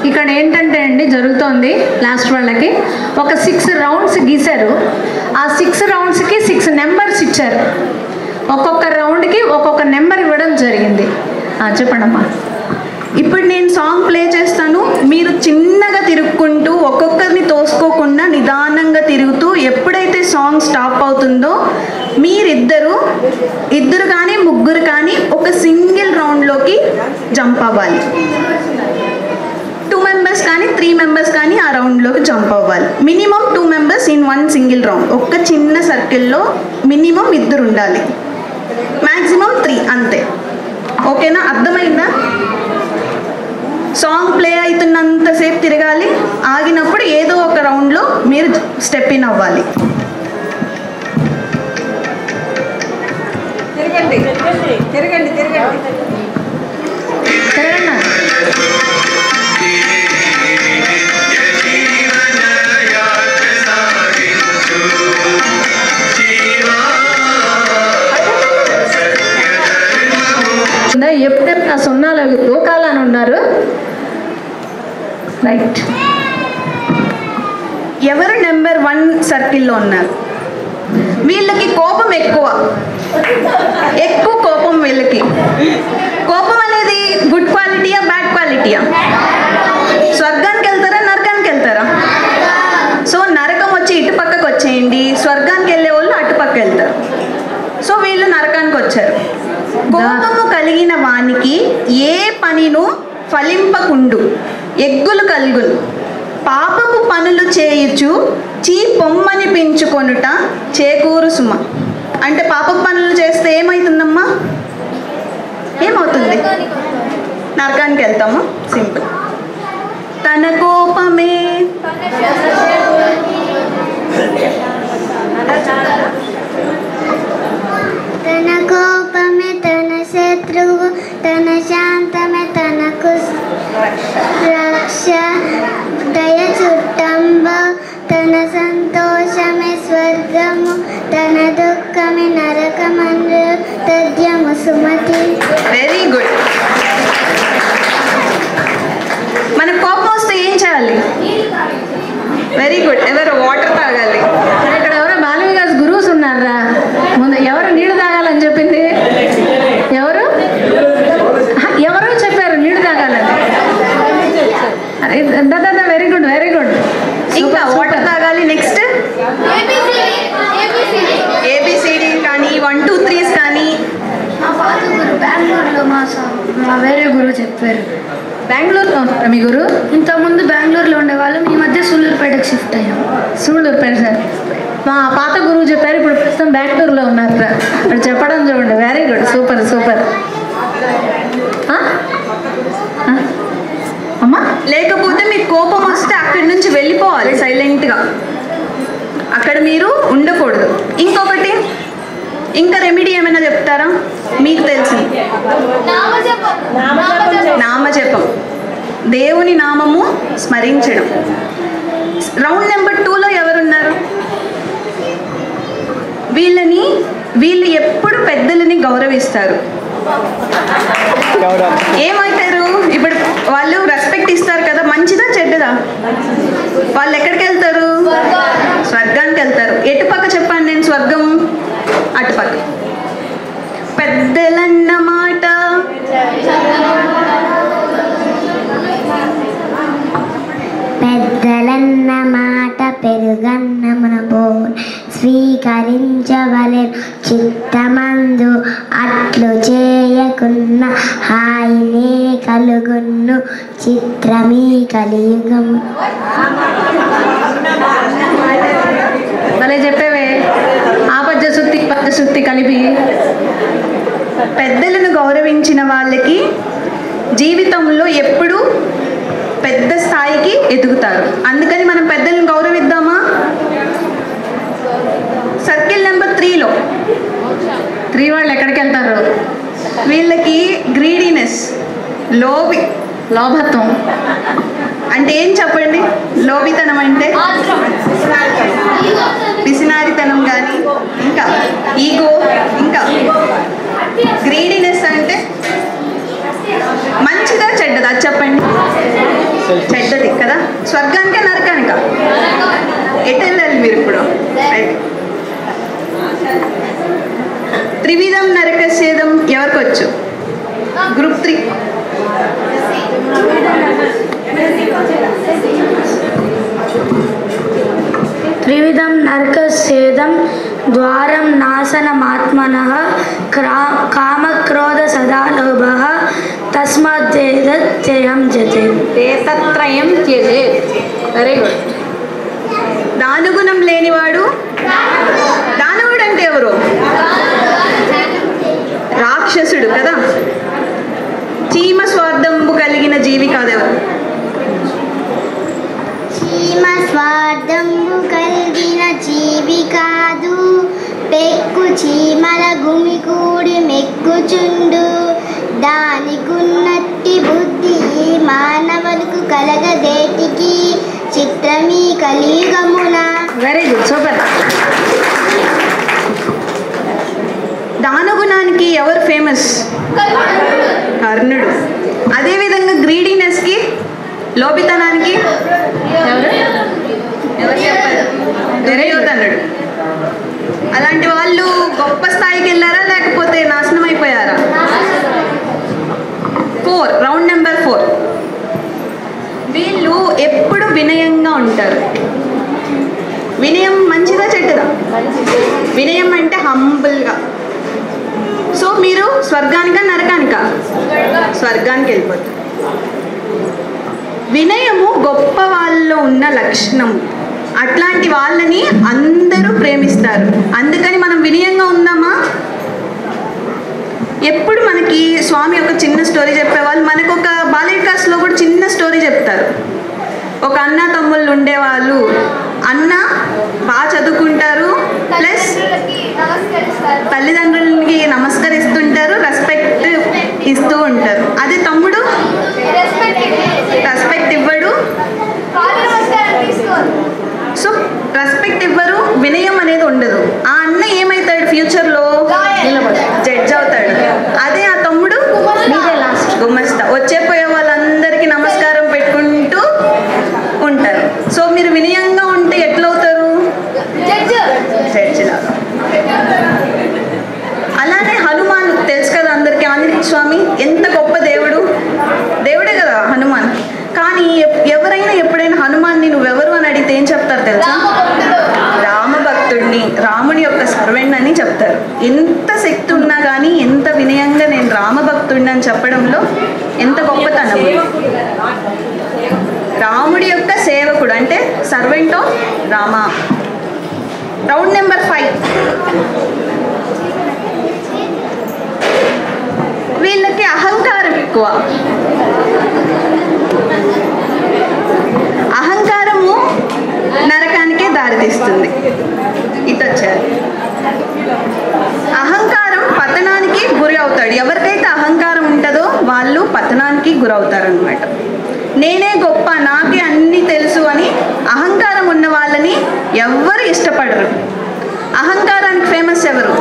ఇక్కడ ఏంటంటే అండి జరుగుతోంది, లాస్ట్ వాళ్ళకి ఒక 6 రౌండ్స్ గీశారు. ఆ 6 రౌండ్స్కి 6 నెంబర్స్ ఇచ్చారు. ఒక్కొక్క రౌండ్కి ఒక్కొక్క నెంబర్ ఇవ్వడం జరిగింది. చెప్పండి అమ్మా. ఇప్పుడు నేను సాంగ్ ప్లే చేస్తాను, మీరు చిన్నగా తిరుక్కుంటూ ఒక్కొక్కరిని తోసుకోకుండా నిదానంగా తిరుగుతూ ఎప్పుడైతే సాంగ్ స్టాప్ అవుతుందో ఇద్దరు కానీ ముగ్గురు కానీ ఒక సింగిల్ రౌండ్లోకి జంప్ అవ్వాలి. 2 మెంబర్స్ కానీ 3 మెంబర్స్ కానీ ఆ రౌండ్లోకి జంప్ అవ్వాలి. Minimum 2 members in 1 single round. ఒక్క చిన్న సర్కిల్లో మినిమం 2 ఉండాలి, మ్యాక్సిమం 3 అంతే. ఓకేనా? అర్థమైందా? సాంగ్ ప్లే అవుతున్నంతసేపు తిరగాలి, ఆగినప్పుడు ఏదో ఒక రౌండ్లో మీరు స్టెప్ ఇన్ అవ్వాలి. తిరగండి తిరగండి తిరగండి తిరగండి. ఎప్పుడైనా నా సున్నాలు అవి తోకాలని ఉన్నారు. రైట్. ఎవరు నెంబర్ 1 సర్కిల్లో ఉన్నారు? వీళ్ళకి కోపం ఎక్కువ కోపం వీళ్ళకి. కోపం అనేది గుడ్ క్వాలిటీయా బ్యాడ్ క్వాలిటీయా? స్వర్గానికి వెళ్తారా నరకానికి వెళ్తారా? సో నరకం వచ్చి ఇటు పక్కకు వచ్చేయండి, స్వర్గానికి వెళ్ళే వాళ్ళు అటుపక్క వెళ్తారు. సో వీళ్ళు నరకానికి వచ్చారు. కోపము కలిగిన వానికి ఏ పనిను ఫలింపకుండు, ఎగ్గులు కలుగును. పాపపు పనులు చేయుచు చీ పొమ్మని పెంచుకొనుట చేకూరు సుమ. అంటే పాపపు పనులు చేస్తే ఏమవుతుందమ్మా? ఏమవుతుంది? నరకానికి వెళ్తాము. సింపుల్. తన కోపమే తన కోపమే తన శత్రువు, తన శాంతమే తనకు రక్ష. దయ చుట్టంబ తన సంతోషమే స్వర్గము, తన దుఃఖమే నరకమందు తథ్యము సుమతి. Very good. మన కోపం వస్తే ఏం చేయాలి? Very good. ఎవరు వాటర్ తాగాలి. ఇక్కడ ఎవరో బాలవికాస్ గురువుస్ ఉన్నారా? ముందు ఎవరు నీళ్ళు తాగాలని చెప్పింది? ఎవరు చెప్పారు నీళ్ళు తాగాలని? Very good very good. ఇంకా వాటర్ తాగాలి. నెక్స్ట్ ఏబిసిడి కానీ 1 2 3 కానీ. మా పాత గురు బెంగళూరులో మా వేరే గురువు చెప్పారు. బెంగళూరులో ఉంటారా మీ గురు? ఇంతకుముందు బెంగళూరులో ఉండేవాళ్ళం, ఈ మధ్య సూళ్ళూరుపేటకు షిఫ్ట్ అయ్యాం. సూళ్ళూరుపేట సార్. మా పాత గురువు చెప్పారు, ఇప్పుడు ప్రస్తుతం బెంగళూరులో ఉన్నారు. ఇప్పుడు చెప్పడం చూడండి. Very good. Super super. అమ్మా లేకపోతే మీకు కోపం వస్తే అక్కడి నుంచి వెళ్ళిపోవాలి సైలెంట్గా. అక్కడ మీరు ఉండకూడదు. ఇంకొకటి, ఇంకా రెమెడీ ఏమైనా చెప్తారా? మీకు తెలిసి నామజపం, దేవుని నామము స్మరించడం. రౌండ్ నెంబర్ 2లో ఎవరున్నారు? వీళ్ళు ఎప్పుడు పెద్దలని గౌరవిస్తారు. ఏమవుతారు? ఇప్పుడు వాళ్ళు రెస్పెక్ట్ ఇస్తారు కదా, మంచిదా చెడ్డదా? వాళ్ళు ఎక్కడికి వెళ్తారు? స్వర్గానికి వెళ్తారు. ఎటుపక్క చెప్పాను నేను? స్వర్గం అటుపక్క. పెద్దలన్న మాట పెద్దలన్న మాట పెరుగన్నమున బోన్ స్వీకరించవలెను చిత్తమందు, అట్లు చేయకున్న హాయినే కలుగును చిత్రమీ కలియుగము. భలే చెప్పేవే. ఆపద్య శుద్ధి పద్య శుద్ధి కలిపి. పెద్దలను గౌరవించిన వాళ్ళకి జీవితంలో ఎప్పుడూ పెద్ద స్థాయికి ఎదుగుతారు. అందుకని మనం పెద్దలను గౌరవిద్దామా? సర్కిల్ నెంబర్ 3లో 3 వాళ్ళు ఎక్కడికి వెళ్తారు? వీళ్ళకి లోభత్వం అంటే ఏం చెప్పండి? లోభితనం అంటే పిసినారితనం, కానీ ఇంకా ఈగో, ఇంకా గ్రీడీనెస్ అంటే మంచిదా చెడ్డదా చెప్పండి? చెడ్డది కదా. స్వర్గానికా నరకానికా? ఎటు వెళ్ళాలి మీరు ఇప్పుడు? త్రివిధం నరకస్యేదం ఎవరికొచ్చు? గ్రూప్ 3. త్రివిధం నరకస్యేదం ద్వారం నాశనమాత్మనః కామక్రోధ సదాలోభః తస్మాదేతత్రయం త్యజేత్. ఏతత్రయం త్యజేత్. Very good. దానుగుణం లేనివాడు. దానవుడు అంటే ఎవరు? రాక్షసుడు కదా. చీమ స్వార్థంబు కలిగిన జీవి కాదెవరు? చీమ స్వార్థంబు కలిగిన జీవి కాదు, పెక్కు చీమల గుమికూడి మెక్కుచుండు, దానికున్నట్టి బుద్ధి మానవులకు కలగదేటికి, చిత్రమీ కలియుగమున. Very good, super. దానగుణానికి ఎవరు ఫేమస్? కర్ణుడు. అదేవిధంగా గ్రీడీనెస్కి, లోభితనానికి దుర్యోధనుడు. అలాంటి వాళ్ళు గొప్ప స్థాయికి వెళ్ళారా లేకపోతే నాశనం అయిపోయారా? 4, రౌండ్ నెంబర్ 4. వీళ్ళు ఎప్పుడు వినయంగా ఉంటారు. వినయం మంచిదా చెడ్డదా? వినయం అంటే హంబుల్గా. సో మీరు స్వర్గానికా నరకానికా? స్వర్గానికి వెళ్ళిపోతారు. వినయము గొప్ప వాళ్ళలో ఉన్న లక్షణం. అట్లాంటి వాళ్ళని అందరూ ప్రేమిస్తారు. అందుకని మనం వినయంగా ఉందామా? ఎప్పుడు మనకి స్వామి ఒక చిన్న స్టోరీ చెప్పేవాళ్ళు. మనకు ఒక బాల వికాస్లో కూడా చిన్న స్టోరీ చెప్తారు. ఒక అన్న తమ్ముళ్ళు ఉండేవాళ్ళు. అన్న బాగా చదువుకుంటారు, ప్లస్ తల్లిదండ్రులకి నమస్కరిస్తుంటారు, రెస్పెక్ట్ ఇస్తూ ఉంటారు. అదే తమ్ముడు రెస్పెక్ట్ ఇవ్వడు. సో రెస్పెక్ట్ ఇవ్వరు, వినయం అనేది ఉండదు. ఆ అన్న ఏమవుతాడు? ఫ్యూచర్లో జడ్జ్ అవుతాడు. అదే ఆ తమ్ముడు గుమస్తా, వచ్చేపోయే వాళ్ళందరికీ నమస్కారం పెట్టుకుంటూ ఉంటారు. సో మీరు వినయంగా ఉంటే ఎట్లవుతారు? జడ్జి లాగా. అలానే హనుమాన్ తెలుసు కదా అందరికీ. ఆంజనేయ స్వామి ఎంత గొప్ప దేవుడు. దేవుడే కదా హనుమాన్. కానీ ఎవరైనా ఎప్పుడైనా హనుమాన్ని నువ్వెవరు అని అడిగితే ఏం చెప్తారు తెలుసా? రామభక్తుడిని, రాముని యొక్క సర్వెంట్ అని చెప్తారు. ఎంత శక్తి ఉన్నా కానీ ఎంత వినయంగా నేను రామభక్తుడిని అని చెప్పడంలో ఎంత గొప్పతనం. రాముడి యొక్క సేవకుడు అంటే servant of Rama. Round number 5. వీళ్ళకి అహంకారం ఎక్కువ. అహంకారము నరకానికే దారితీస్తుంది. ఇటు వచ్చారు. అహంకారం పతనానికి గురి అవుతాడు. ఎవరికైతే అహంకారం ఉంటుందో వాళ్ళు పతనానికి గురవుతారనమాట. నేనే గొప్ప, నాకే అన్నీ తెలుసు అని అహంకారం ఉన్న వాళ్ళని ఎవ్వరు ఇష్టపడరు. అహంకారానికి ఫేమస్ ఎవరు?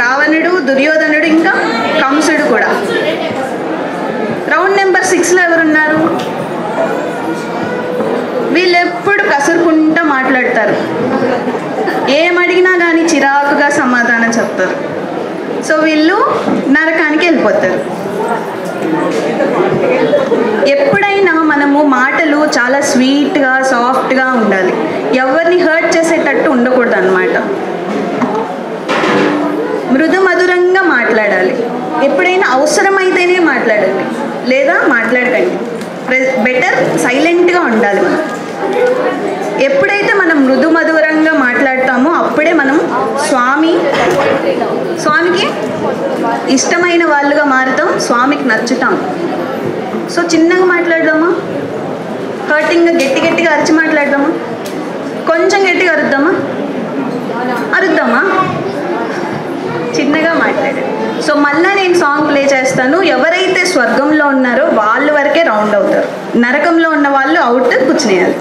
రావణుడు, దుర్యోధనుడు, ఇంకా కంసుడు కూడా. రౌండ్ నెంబర్ 6లో ఎవరున్నారు? వీళ్ళు ఎప్పుడు కసురుకుంటూ మాట్లాడతారు. ఏమడిగినా కానీ చిరాకుగా సమాధానం చెప్తారు. సో వీళ్ళు నరకానికి వెళ్ళిపోతారు. ఎప్పుడైనా మనము మాటలు చాలా స్వీట్గా, సాఫ్ట్గా ఉండాలి. ఎవరిని హర్ట్ చేసేటట్టు ఉండకూడదు అన్నమాట. మృదు మధురంగా మాట్లాడాలి. ఎప్పుడైనా అవసరమైతేనే మాట్లాడండి, లేదా మాట్లాడకండి. బెటర్ సైలెంట్గా ఉండాలి మనం. ఎప్పుడైతే మనం మృదు మధురంగా మాట్లాడతామో అప్పుడే మనం స్వామికి ఇష్టమైన వాళ్ళుగా మారుతాం, స్వామికి నచ్చుతాం. సో చిన్నగా మాట్లాడదామా? హర్టింగ్గా గట్టిగా అరిచి మాట్లాడదామా? కొంచెం గట్టిగా అరుద్దామా? చిన్నగా మాట్లాడండి. సో మళ్ళీ నేను సాంగ్ ప్లే చేస్తాను. ఎవరైతే స్వర్గంలో ఉన్నారో వాళ్ళు వరకే రౌండ్ అవుతారు, నరకంలో ఉన్న వాళ్ళు అవుట్ కూర్చునేయాలి.